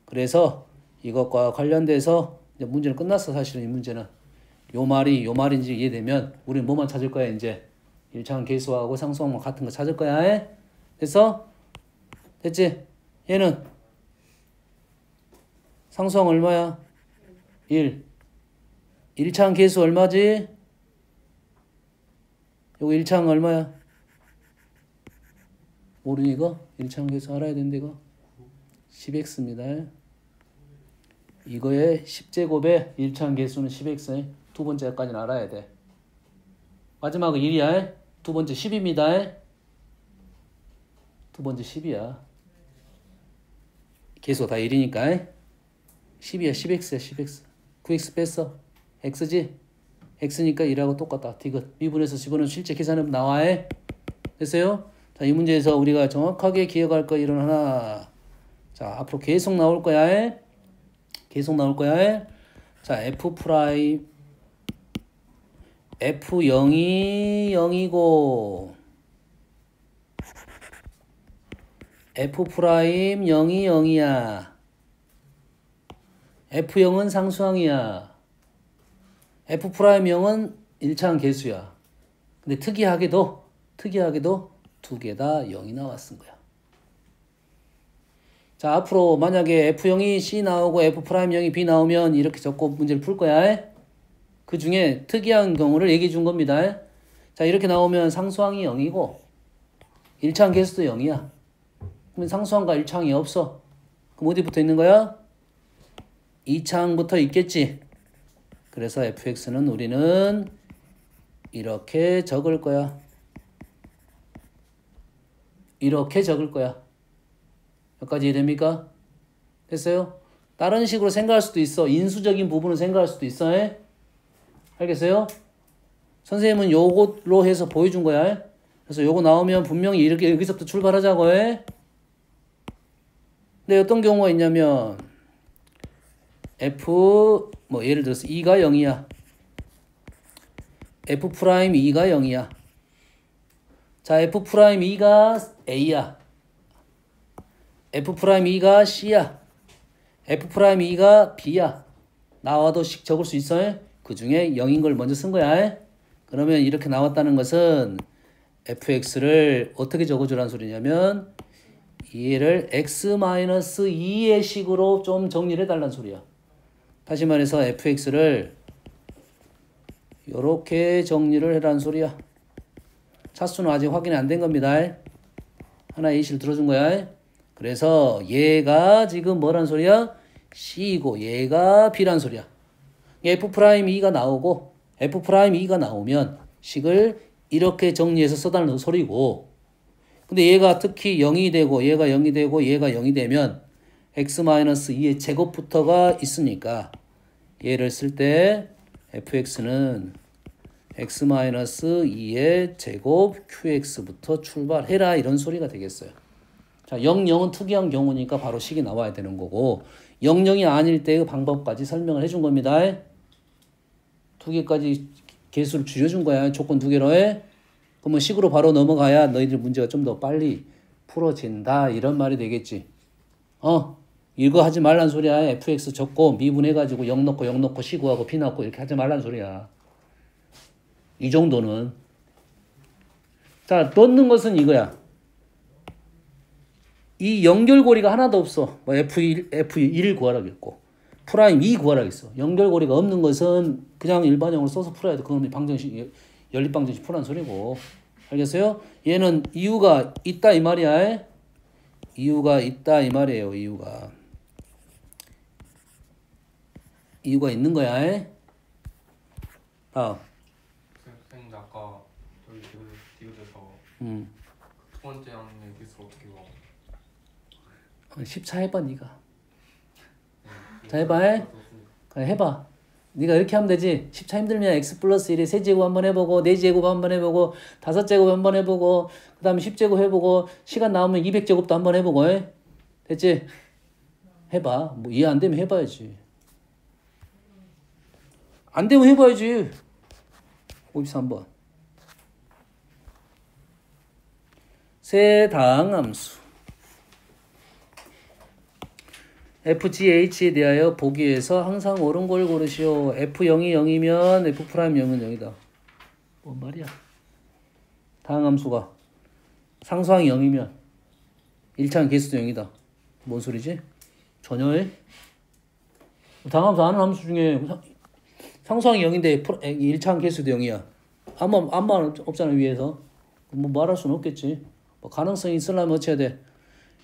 그래서 이것과 관련돼서 이제 문제는 끝났어. 사실은 이 문제는. 요 말인지 이해되면 우리는 뭐만 찾을 거야 이제. 1차항 계수하고 상수항만 같은 거 찾을 거야. 됐어? 됐지? 얘는 상수항 얼마야? 1. 1차항 계수 얼마지? 요거 1차항 얼마야? 모르니 이거? 1차항 계수 알아야 되는데 이거 10x입니다. 이거의 10제곱의 1차항 계수는 10x. 두 번째까지는 알아야 돼. 마지막은 1이야. 두 번째 10입니다. 두 번째 10이야. 계수가 다 1이니까 10이야. 10x야. 10x. 9x 뺐어. x지? x니까 1하고 똑같다. 디귿. 미분에서 집어넣으면 실제 계산하면 나와. 됐어요? 자, 이 문제에서 우리가 정확하게 기억할 거 이런 하나. 자, 앞으로 계속 나올 거야. 계속 나올 거야. 자, f 프라임 f0이 0이고 f 프라임 0이 0이야. f0은 상수항이야. f 프라임 0은 1차항 계수야. 근데 특이하게도 두 개 다 0이 나왔은 거야. 자, 앞으로 만약에 f0이 c 나오고 f 프라임 0이 b 나오면 이렇게 적고 문제를 풀 거야. 그 중에 특이한 경우를 얘기해 준 겁니다. 자, 이렇게 나오면 상수항이 0이고 1차항 계수도 0이야. 그러면 상수항과 1차항이 없어. 그럼 어디 붙어 있는 거야? 2차항부터 있겠지. 그래서 fx는 우리는 이렇게 적을 거야. 이렇게 적을 거야. 여기까지 이해됩니까? 됐어요? 다른 식으로 생각할 수도 있어. 인수적인 부분을 생각할 수도 있어. 알겠어요? 선생님은 요것로 해서 보여준 거야. 그래서 요거 나오면 분명히 이렇게 여기서부터 출발하자고. 근데 어떤 경우가 있냐면 f 뭐 예를 들어서 2가 0이야. f 프라임 2가 0이야. 자, f 프라임 2가 a야. f 프라임 2가 c야. f 프라임 2가 b야. 나와도 식 적을 수 있어요? 그 중에 0인 걸 먼저 쓴 거야. 그러면 이렇게 나왔다는 것은 fx를 어떻게 적어주라는 소리냐면 얘를 x-2의 식으로 좀 정리를 해달라는 소리야. 다시 말해서 fx를 이렇게 정리를 해라는 소리야. 차수는 아직 확인이 안 된 겁니다. 하나 예시를 들어준 거야. 그래서 얘가 지금 뭐란 소리야? C이고 얘가 B란 소리야. F'2가 나오고 F'2가 나오면 식을 이렇게 정리해서 써달라는 소리고, 근데 얘가 특히 0이 되고 얘가 0이 되고 얘가 0이 되면 x-2의 제곱부터가 있으니까 얘를 쓸 때 fx는 x-2의 제곱 qx부터 출발해라 이런 소리가 되겠어요. 자, 0, 0은 특이한 경우니까 바로 식이 나와야 되는 거고 0, 0이 아닐 때의 방법까지 설명을 해준 겁니다. 두 개까지 개수를 줄여준 거야. 조건 두 개로 해. 그러면 식으로 바로 넘어가야 너희들 문제가 좀 더 빨리 풀어진다 이런 말이 되겠지. 이거 하지 말란 소리야. fx 적고 미분해가지고 0 넣고 0 넣고 c 구하고 b 넣고 이렇게 하지 말란 소리야. 이 정도는. 자, 넣는 것은 이거야. 이 연결고리가 하나도 없어. 뭐 F1 구하라겠고 프라임 2 구하라겠어. 연결고리가 없는 것은 그냥 일반형으로 써서 풀어야 돼. 그건 방정식, 연립방정식 풀란 소리고. 알겠어요? 얘는 이유가 있다 이 말이야. 이유가 있다 이 말이에요. 이유가 있는 거야. 선생님 아까 저희 디귿에서 두 번째 항의 개수 어떻게 구하고? 10차 해봐 니가. 자, 해봐. 그래, 해봐. 네가 이렇게 하면 되지. 10차 힘들면 x 플러스 1에 세제곱 한번 해보고 4제곱 한번 해보고 5제곱 한번 해보고 그 다음에 10제곱 해보고 시간 나오면 200제곱도 한번 해보고. 됐지? 해봐. 뭐 이해 안 되면 해봐야지. 안 되면 해봐야지. 53번. 세 다항함수 FGH에 대하여 보기 위해서 항상 옳은 걸 고르시오. F0이 0이면 F'0은 0이다. 뭔 말이야? 다항함수가 상수항이 0이면 1차항 개수도 0이다. 뭔 소리지? 전혀 해? 다항함수 아는 함수 중에 상수항이 0인데 1차항 개수도 0이야. 아무 말 없잖아 위에서. 뭐 말할 수는 없겠지. 뭐 가능성이 있으려면 어찌 해야 돼?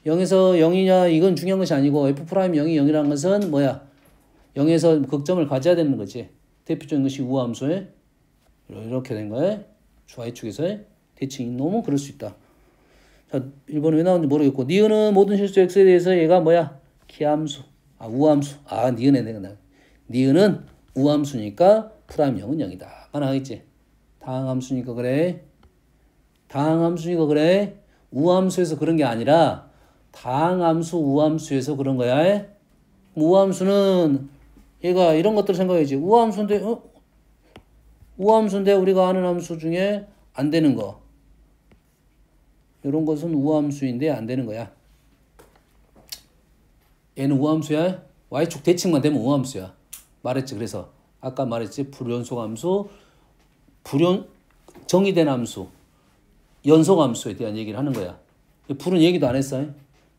0에서 0이냐 이건 중요한 것이 아니고 F 프라임 0이 0이라는 것은 뭐야? 0에서 극점을 가져야 되는 거지. 대표적인 것이 우함수에 이렇게 된 거에 좌회축에서의 대칭이 너무 그럴 수 있다. 자, 1번은 왜 나오는지 모르겠고 니은은 모든 실수 x에 대해서 얘가 뭐야? 기함수. 아 우함수. 아 니은에 내가 나. 니은은 우함수니까 프라임 0은 0이다. 가능하겠지? 다항함수니까 그래. 다항함수니까 그래. 우함수에서 그런 게 아니라 다항함수 우함수에서 그런 거야. 우함수는 얘가 이런 것들 생각해야지. 우함수인데 우리가 아는 함수 중에 안 되는 거. 이런 것은 우함수인데 안 되는 거야. 얘는 우함수야. y축 대칭만 되면 우함수야. 말했지. 그래서 아까 말했지. 불연속함수, 정의된 함수, 연속함수에 대한 얘기를 하는 거야. 불은 얘기도 안 했어.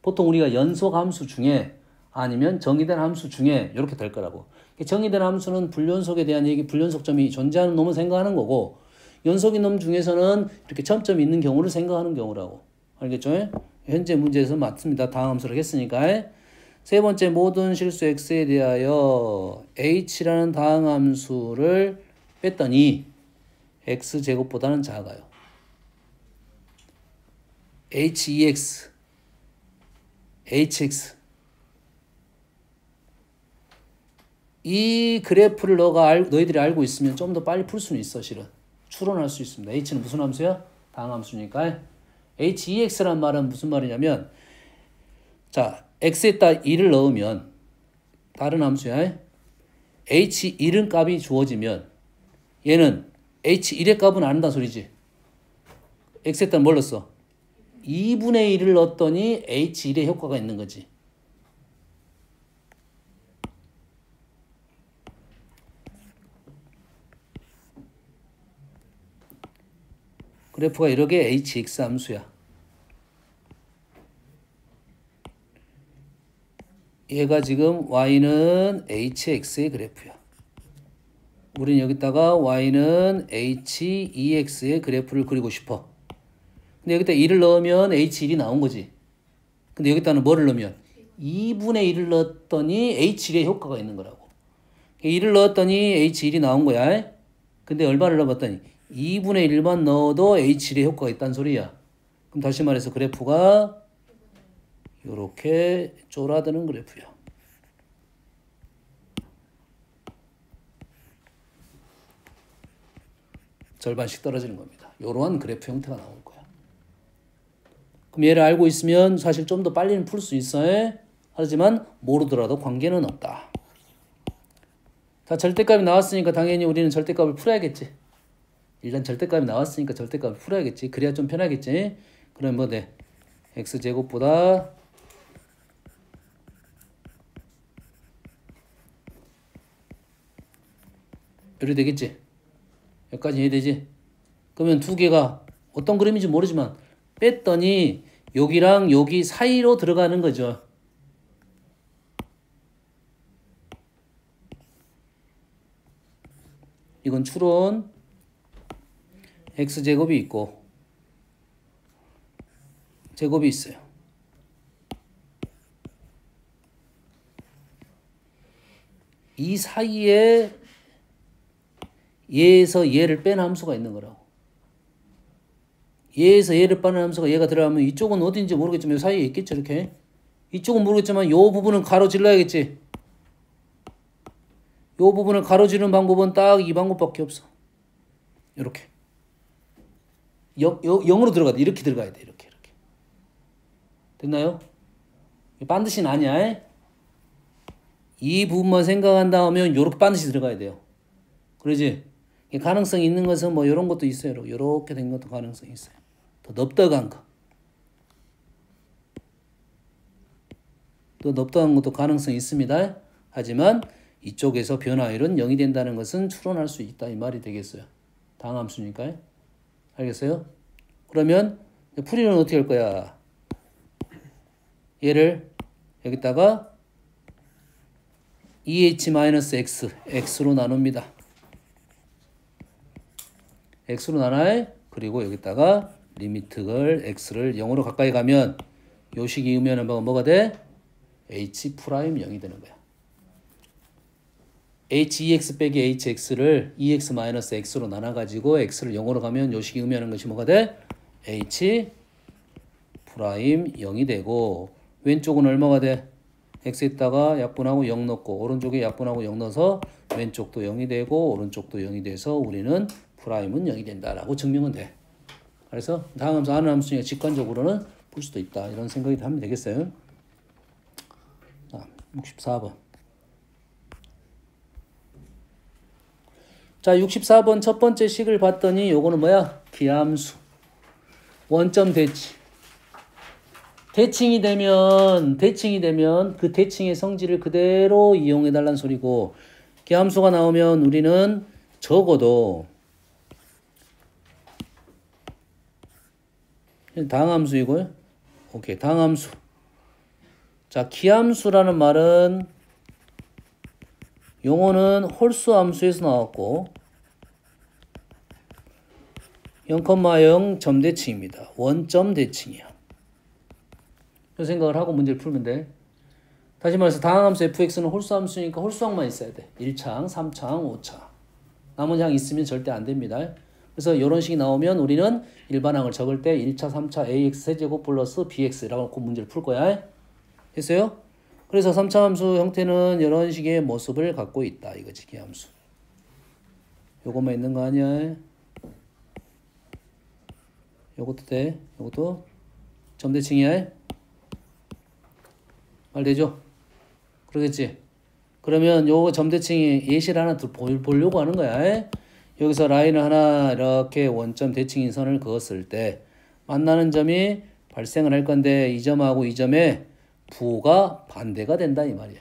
보통 우리가 연속함수 중에 아니면 정의된 함수 중에 이렇게 될 거라고. 정의된 함수는 불연속에 대한 얘기, 불연속점이 존재하는 놈을 생각하는 거고 연속인 놈 중에서는 이렇게 점점이 있는 경우를 생각하는 경우라고. 알겠죠? 현재 문제에서 맞습니다. 다항함수를 했으니까. 세 번째, 모든 실수 x에 대하여 h라는 다항함수를 뺐더니 x제곱보다는 작아요. hex, hx. 이 그래프를 너희들이 알고 있으면 좀 더 빨리 풀 수는 있어, 실은. 추론할 수 있습니다. h는 무슨 함수야? 다항함수니까. hex란 말은 무슨 말이냐면, 자, x에다 1을 넣으면, 다른 함수야. h1은 값이 주어지면, 얘는 h1의 값은 안 한다 소리지. x에다 뭘 넣었어? 2분의 1을 넣었더니 h1의 효과가 있는 거지. 그래프가 이렇게 hx 함수야. 얘가 지금 y는 hx의 그래프야. 우린 여기다가 y는 h2x의 그래프를 그리고 싶어. 근데 여기다 1을 넣으면 h1이 나온 거지. 근데 여기다는 뭐를 넣으면 2분의 1을 넣었더니 h1의 효과가 있는 거라고. 1을 넣었더니 h1이 나온 거야. 근데 얼마를 넣어봤더니 2분의 1만 넣어도 h1의 효과가 있다는 소리야. 그럼 다시 말해서 그래프가 이렇게 쫄아드는 그래프야. 절반씩 떨어지는 겁니다. 이러한 그래프 형태가 나올 거야. 그럼 얘를 알고 있으면 사실 좀 더 빨리는 풀 수 있어요. 하지만 모르더라도 관계는 없다. 자, 절대값이 나왔으니까 당연히 우리는 절대값을 풀어야겠지. 일단 절대값이 나왔으니까 절대값을 풀어야겠지. 그래야 좀 편하겠지. 그럼 뭐 돼? x제곱보다 이렇게 되겠지. 여기까지 이해되지? 그러면 두 개가 어떤 그림인지 모르지만 뺐더니 여기랑 여기 사이로 들어가는 거죠. 이건 추론 x제곱이 있고 제곱이 있어요. 이 사이에 얘에서 얘를 뺀 함수가 있는 거라고. 얘에서 얘를 빼는 함수가 얘가 들어가면 이쪽은 어딘지 모르겠지만 이 사이에 있겠죠. 이렇게. 이쪽은 모르겠지만 이 부분은 가로질러야겠지. 이 부분을 가로지르는 방법은 딱 이 방법밖에 없어. 이렇게. 0으로 들어가야 돼. 이렇게 들어가야 돼. 이렇게. 됐나요? 반드시는 아니야. 이 부분만 생각한다 하면 이렇게 반드시 들어가야 돼요. 그러지? 가능성이 있는 것은 뭐 이런 것도 있어요. 이렇게 된 것도 가능성이 있어요. 더 넓적한 거. 더 넓적한 것도 가능성이 있습니다. 하지만 이쪽에서 변화율은 0이 된다는 것은 추론할 수 있다. 이 말이 되겠어요. 다항함수니까요. 알겠어요? 그러면 풀이는 어떻게 할 거야? 얘를 여기다가 2h-x, x로 나눕니다. x로 나눠. 그리고 여기다가 리미트를 x를 0으로 가까이 가면 요 식이 의미하는 바가 뭐가 돼? h 프라임 0이 되는 거야. hex 빼기 hx를 ex 마이너스 x로 나눠가지고 x를 0으로 가면 요 식이 의미하는 것이 뭐가 돼? h 프라임 0이 되고 왼쪽은 얼마가 돼? x에다가 약분하고 0 넣고 오른쪽에 약분하고 0 넣어서 왼쪽도 0이 되고 오른쪽도 0이 돼서 우리는 프라임은 0이 된다라고 증명은 돼. 그래서 다음 함수 아는 함수 중에 직관적으로는 풀 수도 있다. 이런 생각이 하면 되겠어요. 자, 64번. 자, 64번 첫 번째 식을 봤더니 요거는 뭐야? 기함수. 원점 대칭. 대칭이 되면 그 대칭의 성질을 그대로 이용해 달라는 소리고 기함수가 나오면 우리는 적어도 당함수이고요. 오케이, 당함수. 자, 기함수라는 말은 용어는 홀수 함수에서 나왔고 0,0 점 대칭입니다. 원점 대칭이야. 이 생각을 하고 문제를 풀면 돼. 다시 말해서 다항함수 fx는 홀수 함수니까 홀수항만 있어야 돼. 1차항, 3차항, 5차. 나머지 항 있으면 절대 안 됩니다. 그래서 이런 식이 나오면 우리는 일반항을 적을 때 1차, 3차 ax 세제곱 플러스 bx라고 놓고 문제를 풀 거야. 됐어요? 그래서 3차 함수 형태는 이런 식의 모습을 갖고 있다. 이거지, 기함수. 요것만 있는 거 아니야? 요것도 돼. 요것도 점대칭이야. 말 되죠? 그러겠지? 그러면 요거 점대칭이 예시를 하나 보려고 하는 거야. 여기서 라인을 하나 이렇게 원점 대칭인 선을 그었을 때 만나는 점이 발생을 할 건데 이 점하고 이 점의 부호가 반대가 된다 이 말이야.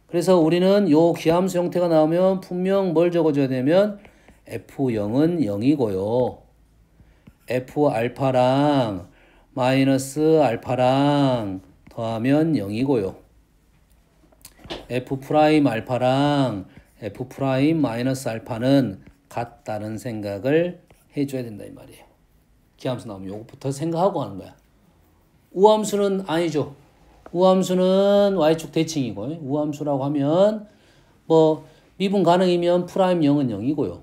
그래서 우리는 요 기함수 형태가 나오면 분명 뭘 적어줘야 되면 F0은 0이고요. F 알파랑 마이너스 알파랑 더하면 0이고요. F 프라임 알파랑 F 프라임 마이너스 알파는 같다는 생각을 해줘야 된다 이 말이에요. 기함수 나오면 요것부터 생각하고 하는 거야. 우함수는 아니죠. 우함수는 y축 대칭이고 우함수라고 하면 뭐 미분 가능이면 프라임 0은 0이고요.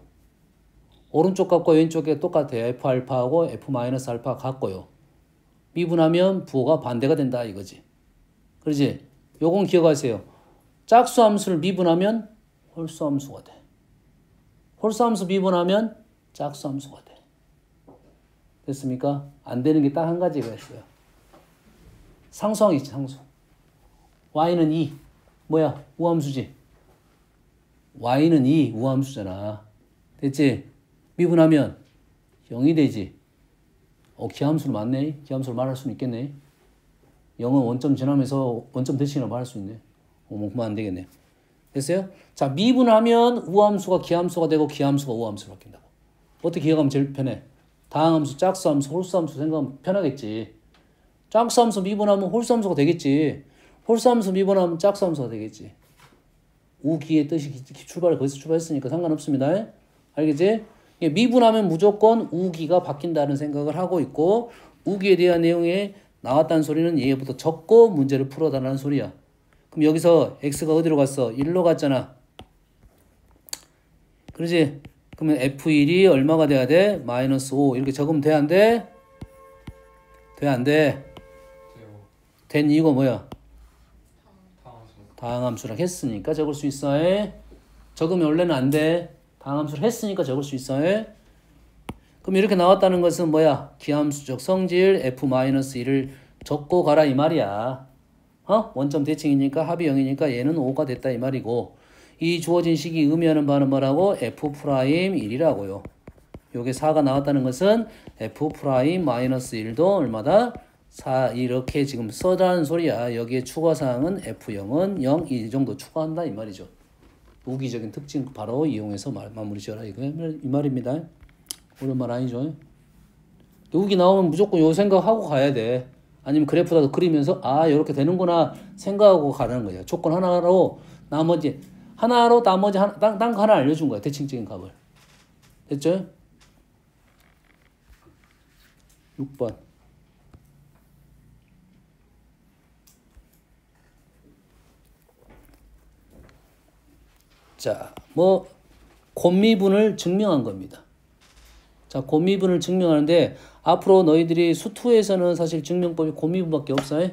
오른쪽 값과 왼쪽 값 똑같아요. f 알파하고 f 마이너스 알파 같고요. 미분하면 부호가 반대가 된다 이거지. 그렇지? 요건 기억하세요. 짝수 함수를 미분하면 홀수 함수가 돼. 홀수 함수 미분하면 짝수 함수가 돼. 됐습니까? 안 되는 게 딱 한 가지가 있어요. 상수항이 있지, 상수. y는 2. 뭐야? 우함수지. y는 2. 우함수잖아. 됐지? 미분하면 0이 되지. 기함수로 맞네. 기함수로 말할 수는 있겠네. 0은 원점 지나면서 원점 대칭으로 말할 수 있네. 뭐 그만 안 되겠네. 됐어요? 자, 미분하면 우함수가 기함수가 되고 기함수가 우함수로 바뀐다고. 어떻게 기억하면 제일 편해? 다항함수, 짝수함수, 홀수함수 생각하면 편하겠지. 짝수함수 미분하면 홀수함수가 되겠지. 홀수함수 미분하면 짝수함수가 되겠지. 우기의 뜻이 출발을 거기서 출발했으니까 상관없습니다. 알겠지? 미분하면 무조건 우기가 바뀐다는 생각을 하고 있고 우기에 대한 내용이 나왔다는 소리는 얘부터 적고 문제를 풀어달라는 소리야. 그럼 여기서 x가 어디로 갔어? 1로 갔잖아. 그러지? 그러면 f1이 얼마가 돼야 돼? 마이너스 5 이렇게 적으면 돼? 안 돼? 돼? 안 돼? 된 이유가 뭐야? 다항함수랑 했으니까 적을 수 있어. 적으면 원래는 안 돼. 다항함수를 했으니까 적을 수 있어. 그럼 이렇게 나왔다는 것은 뭐야? 기함수적 성질 f-1을 적고 가라 이 말이야. 원점 대칭이니까 합이 0이니까 얘는 5가 됐다 이 말이고 이 주어진 식이 의미하는 바는 뭐라고? f'1이라고요. 요게 4가 나왔다는 것은 f'-1도 얼마다? 4 이렇게 지금 써라는 소리야. 여기에 추가사항은 f0은 0 이 정도 추가한다 이 말이죠. 우기적인 특징 바로 이용해서 마무리 지어라 이 말입니다. 어려운 말 아니죠. 우기 나오면 무조건 요 생각하고 가야 돼. 아니면 그래프라도 그리면서 이렇게 되는구나 생각하고 가라는 거야. 조건 하나로 나머지 딴 거 하나 알려준 거야. 대칭적인 값을. 됐죠? 6번. 자, 뭐 곱미분을 증명한 겁니다. 자, 곱미분을 증명하는데 앞으로 너희들이 수투에서는 사실 증명법이 곱미분밖에 없어요.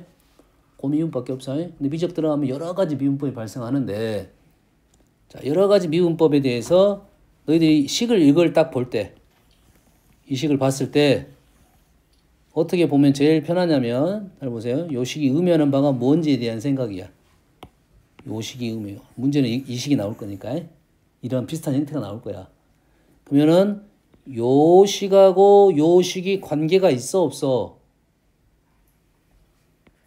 곱미분밖에 없어요. 근데 미적 들어가면 여러 가지 미분법이 발생하는데, 자, 여러 가지 미분법에 대해서 너희들이 식을 이걸 딱 볼 때, 이 식을 봤을 때 어떻게 보면 제일 편하냐면, 잘 보세요. 요 식이 의미하는 바가 뭔지에 대한 생각이야. 요 식이 의미해요. 문제는 이 식이 나올 거니까 이런 비슷한 형태가 나올 거야. 그러면은 요 식하고 요 식이 관계가 있어 없어?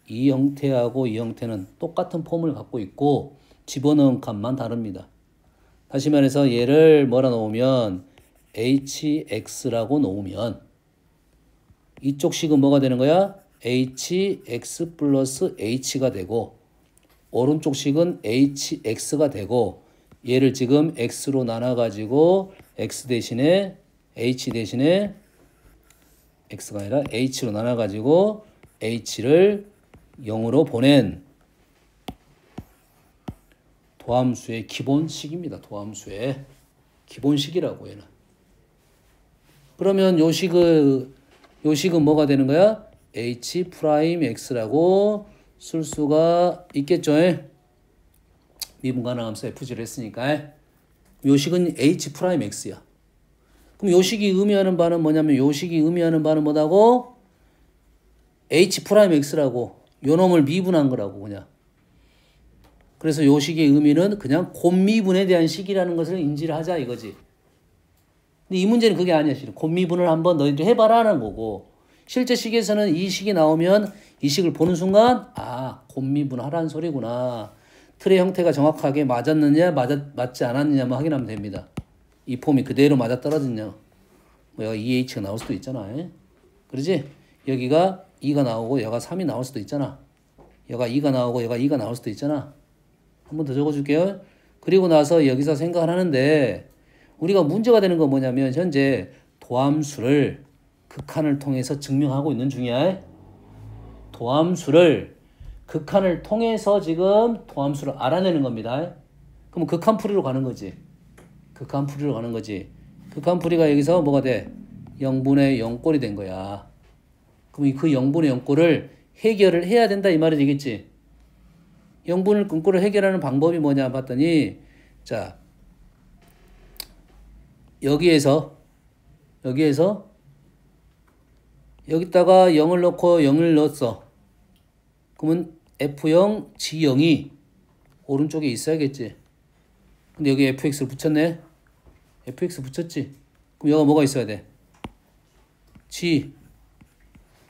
이 형태하고 이 형태는 똑같은 폼을 갖고 있고 집어넣은 값만 다릅니다. 다시 말해서 얘를 뭐라 놓으면 hx라고 놓으면 이쪽 식은 뭐가 되는 거야? hx 플러스 h가 되고 오른쪽 식은 hx가 되고 얘를 지금 x로 나눠가지고 x 대신에 h 대신에 x가 아니라 h로 나눠가지고 h를 0으로 보낸 도함수의 기본식입니다. 도함수의 기본식이라고 얘는. 그러면 요 식은 뭐가 되는 거야? h 프라임 x라고 쓸 수가 있겠죠. 미분 가능함수 fg를 했으니까. 요 식은 h 프라임 x야. 그럼 요 식이 의미하는 바는 뭐냐면 요 식이 의미하는 바는 뭐라고? h 프라임 x라고. 요 놈을 미분한 거라고 그냥. 그래서 요 식의 의미는 그냥 곱미분에 대한 식이라는 것을 인지를 하자 이거지. 근데 이 문제는 그게 아니야. 실은 곱미분을 한번 너희들 해봐라는 거고 실제 식에서는 이 식이 나오면 이 식을 보는 순간 아 곱미분 하라는 소리구나. 틀의 형태가 정확하게 맞았느냐 맞지 않았느냐만 확인하면 됩니다. 이 폼이 그대로 맞아떨어졌냐. 뭐 여기가 2h가 나올 수도 있잖아. 그러지? 여기가 2가 나오고 여기가 3이 나올 수도 있잖아. 여기가 2가 나오고 여기가 2가 나올 수도 있잖아. 한 번 더 적어줄게요. 그리고 나서 여기서 생각을 하는데 우리가 문제가 되는 건 뭐냐면 현재 도함수를 극한을 통해서 증명하고 있는 중이야. 도함수를 극한을 통해서 지금 도함수를 알아내는 겁니다. 그럼 극한풀이로 가는 거지. 극한풀이로 가는 거지. 극한풀이가 여기서 뭐가 돼? 0분의 0꼴이 된 거야. 그럼 그 0분의 0꼴을 해결을 해야 된다 이 말이 되겠지. 0분의 0꼴을 해결하는 방법이 뭐냐 봤더니 자 여기에서 여기다가 0을 넣고 0을 넣었어. 그러면 F0, G0이 오른쪽에 있어야겠지. 근데 여기 fx를 붙였네. fx 붙였지. 그럼 여기가 뭐가 있어야 돼? g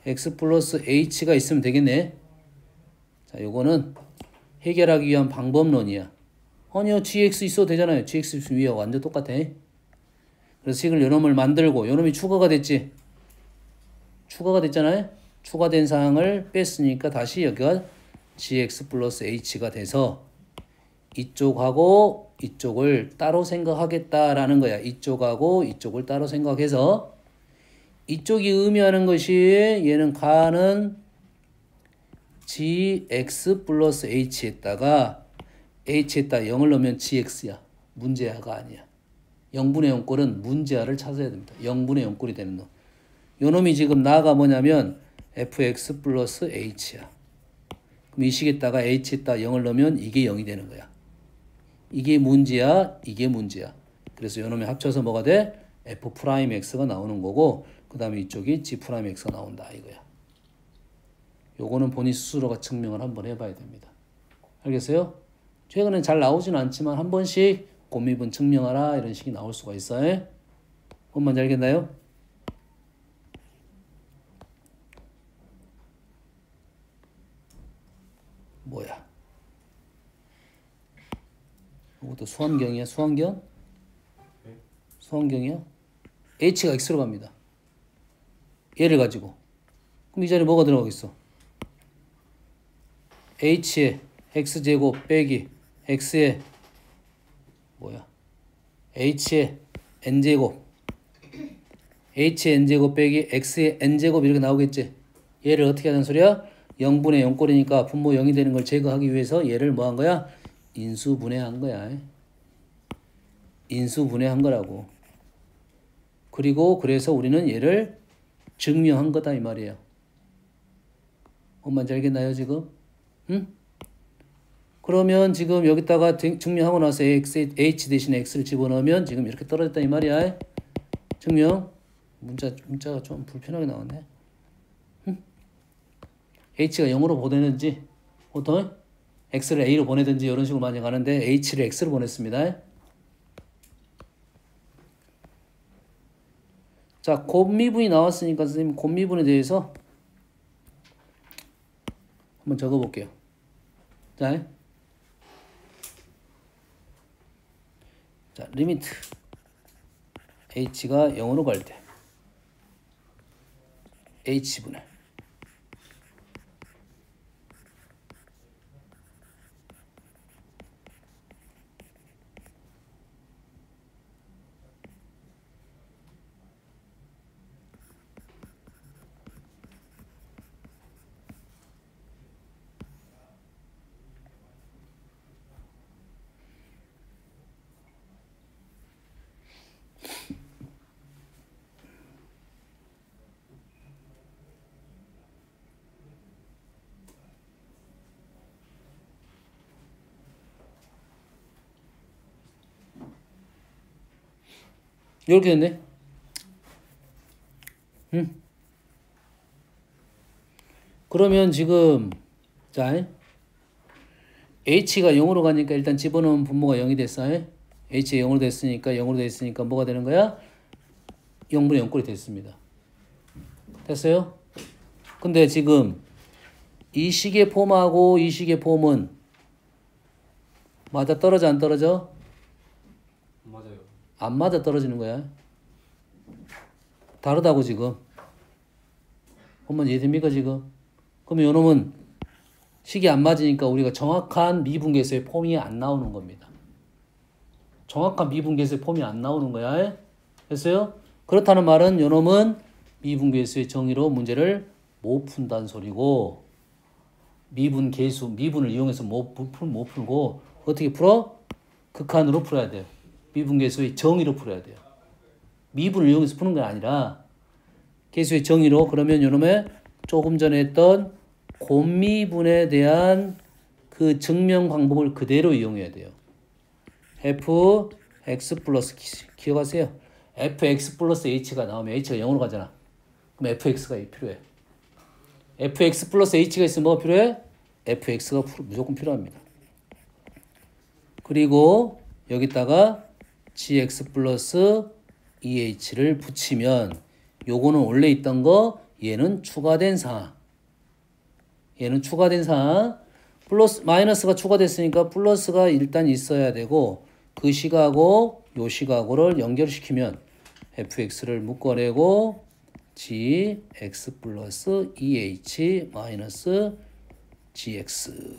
x 플러스 h가 있으면 되겠네. 자, 요거는 해결하기 위한 방법론이야. 아니요, gx 있어도 되잖아요. gx 있으면 위에 완전 똑같아. 그래서 식을 요놈을 만들고 요놈이 추가가 됐지. 추가가 됐잖아요. 추가된 사항을 뺐으니까 다시 여기가 gx 플러스 h가 돼서 이쪽하고 이쪽을 따로 생각하겠다라는 거야. 이쪽하고 이쪽을 따로 생각해서 이쪽이 의미하는 것이 얘는 가는 gx 플러스 h에다가 h에다 0을 넣으면 gx야. 문제아가 아니야. 0분의 0꼴은 문제아를 찾아야 됩니다. 0분의 0꼴이 되는 놈. 요 놈이 지금 나가 뭐냐면 fx 플러스 h야. 그럼 이 식에다가 h에다 0을 넣으면 이게 0이 되는 거야. 이게 문제야, 이게 문제야. 그래서 요 놈이 합쳐서 뭐가 돼? f'x가 나오는 거고 그 다음에 이쪽이 g'x가 나온다 이거야. 요거는 본인 스스로가 증명을 한번 해봐야 됩니다. 알겠어요? 최근엔 잘 나오지는 않지만 한 번씩 곱미분 증명하라 이런 식이 나올 수가 있어요. 뭔 말인지 알겠나요? 뭐야? 이것도 수환경이야? 수환경? 수환경이야? h가 x로 갑니다. 얘를 가지고. 그럼 이 자리에 뭐가 들어가겠어? h에 x제곱 빼기 x에 뭐야? h에 n제곱 h의 n제곱 빼기 x의 n제곱 이렇게 나오겠지. 얘를 어떻게 하는 소리야? 0분의 0꼴이니까 분모 0이 되는 걸 제거하기 위해서 얘를 뭐 한 거야? 인수분해한 거야. 인수분해한 거라고. 그리고 그래서 우리는 얘를 증명한 거다 이 말이에요. 엄마인지 알겠나요 지금? 응? 그러면 지금 여기다가 증명하고 나서 h 대신에 x를 집어넣으면 지금 이렇게 떨어졌다 이 말이야. 증명. 문자가 좀 불편하게 나왔네. 응? h가 0으로 보내든지 보통 x를 a로 보내든지 이런 식으로 많이 가는데 h를 x로 보냈습니다. 자, 곱미분이 나왔으니까 선생님 곱미분에 대해서 한번 적어볼게요. 자, 리미트 h가 0으로 갈 때 h분의 이렇게 됐네. 응? 그러면 지금 자 h가 0으로 가니까 일단 집어넣은 분모가 0이 됐어. h가 0으로 됐으니까 뭐가 되는 거야? 0분의 0꼴이 됐습니다. 됐어요? 근데 지금 이 식의 폼하고 이 식의 폼은 맞아 떨어져 안 떨어져? 맞아요. 안 맞아 떨어지는 거야. 다르다고 지금. 한번 이해됩니까 지금? 그러면 요놈은 식이 안 맞으니까 우리가 정확한 미분계수의 폼이 안 나오는 겁니다. 정확한 미분계수의 폼이 안 나오는 거야. 됐어요? 그렇다는 말은 요놈은 미분계수의 정의로 문제를 못 푼다는 소리고 미분계수, 미분을 이용해서 못 풀고 어떻게 풀어? 극한으로 풀어야 돼요. 미분계수의 정의로 풀어야 돼요. 미분을 이용해서 푸는 게 아니라 계수의 정의로. 그러면 요놈의 조금 전에 했던 곱미분에 대한 그 증명 방법을 그대로 이용해야 돼요. fx 플러스 기억하세요. fx 플러스 h가 나오면 h가 0으로 가잖아. 그럼 fx가 필요해. fx 플러스 h가 있으면 뭐가 필요해? fx가 무조건 필요합니다. 그리고 여기다가 gx 플러스 eh를 붙이면 요거는 원래 있던 거 얘는 추가된 사항. 얘는 추가된 사항. 플러스 마이너스가 추가됐으니까 플러스가 일단 있어야 되고 그 식하고 요 식하고를 연결시키면 fx를 묶어내고 gx 플러스 eh 마이너스 gx.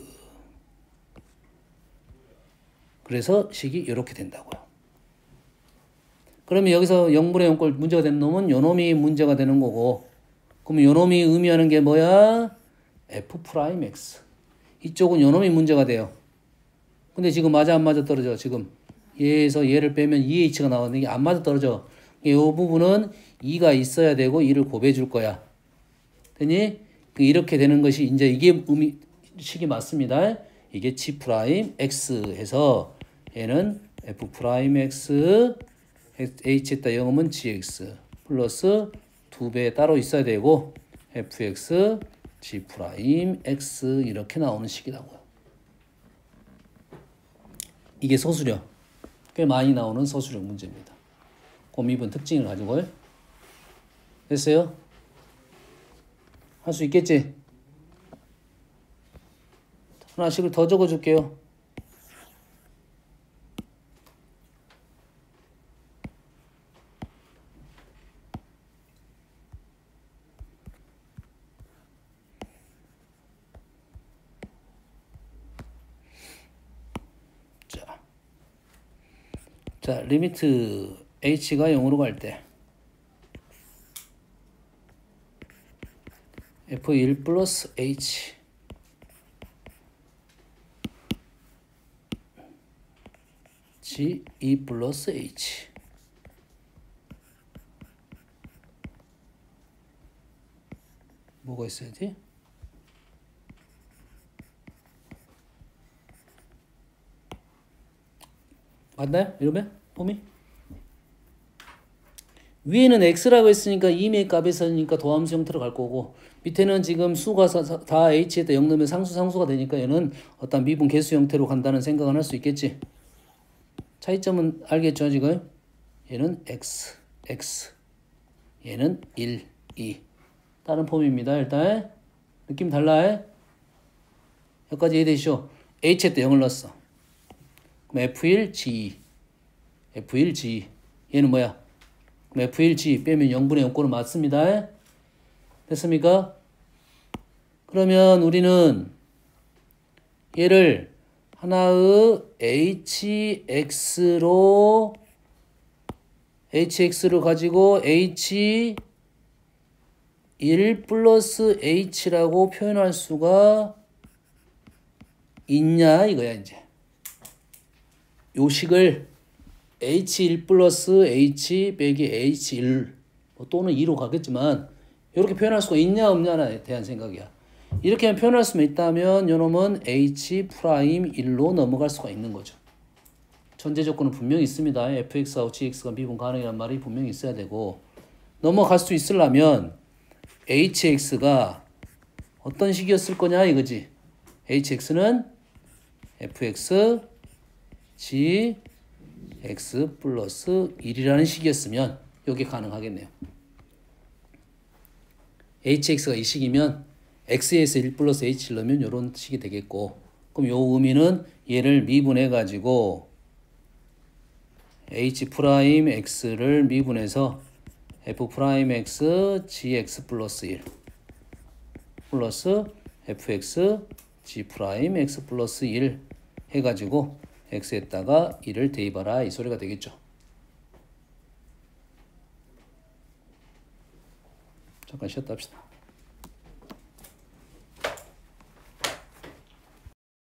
그래서 식이 이렇게 된다고요. 그러면 여기서 0분의 0꼴 문제가 되는 놈은 요 놈이 문제가 되는 거고, 그럼 요 놈이 의미하는 게 뭐야? f'x. 이쪽은 요 놈이 문제가 돼요. 근데 지금 맞아 안 맞아 떨어져? 지금 얘에서 얘를 빼면 2h가 나왔는데 이게 안 맞아 떨어져. 이 부분은 2가 있어야 되고 2를 곱해 줄 거야. 되니? 이렇게 되는 것이 이제 이게 식이 맞습니다. 이게 g'x 해서 얘는 f'x h에다 0이면 gx 플러스 2배 따로 있어야 되고 fx g'x 이렇게 나오는 식이라고요. 이게 소수력. 꽤 많이 나오는 소수력 문제입니다. 곱미분 특징을 가지고요. 됐어요? 할 수 있겠지? 하나씩을 더 적어줄게요. 자, 리미트 h가 0으로 갈 때 F1 플러스 H G2 플러스 H 뭐가 있어야지? 맞나요? 이러면? 폼이? 위에는 x라고 했으니까 이메일 값에서니까 도함수 형태로 갈 거고 밑에는 지금 수가 다 h에다 0 넣으면 상수가 되니까 얘는 어떤 미분 개수 형태로 간다는 생각은 할 수 있겠지. 차이점은 알겠죠 지금? 얘는 x 얘는 1, 2 다른 폼입니다. 일단 느낌 달라. 여기까지 이해되시죠? h에 때 0을 넣었어. 그럼 F1, G2 F1, G2 얘는 뭐야? 그럼 F1, G 빼면 0분의 0꼴은 맞습니다. 됐습니까? 그러면 우리는 얘를 하나의 HX로 가지고 H1 플러스 H라고 표현할 수가 있냐 이거야 이제. 요 식을 H1 플러스 H 빼기 H1 또는 2로 가겠지만 이렇게 표현할 수가 있냐 없냐에 대한 생각이야. 이렇게 표현할 수만 있다면 요놈은 H'1로 넘어갈 수가 있는 거죠. 전제 조건은 분명히 있습니다. fx하고 gx가 미분 가능이란 말이 분명히 있어야 되고 넘어갈 수 있으려면 hx가 어떤 식이었을 거냐 이거지. hx는 fx g x 플러스 1이라는 식이었으면 이게 가능하겠네요. hx가 이 식이면 x에서 1 플러스 h를 넣으면 이런 식이 되겠고 그럼 요 의미는 얘를 미분해 가지고 h'x를 미분해서 f'x gx 플러스 1 플러스 fx g'x 플러스 1 해가지고 x에다가 1을 대입하라 이 소리가 되겠죠. 잠깐 쉬었다 합시다.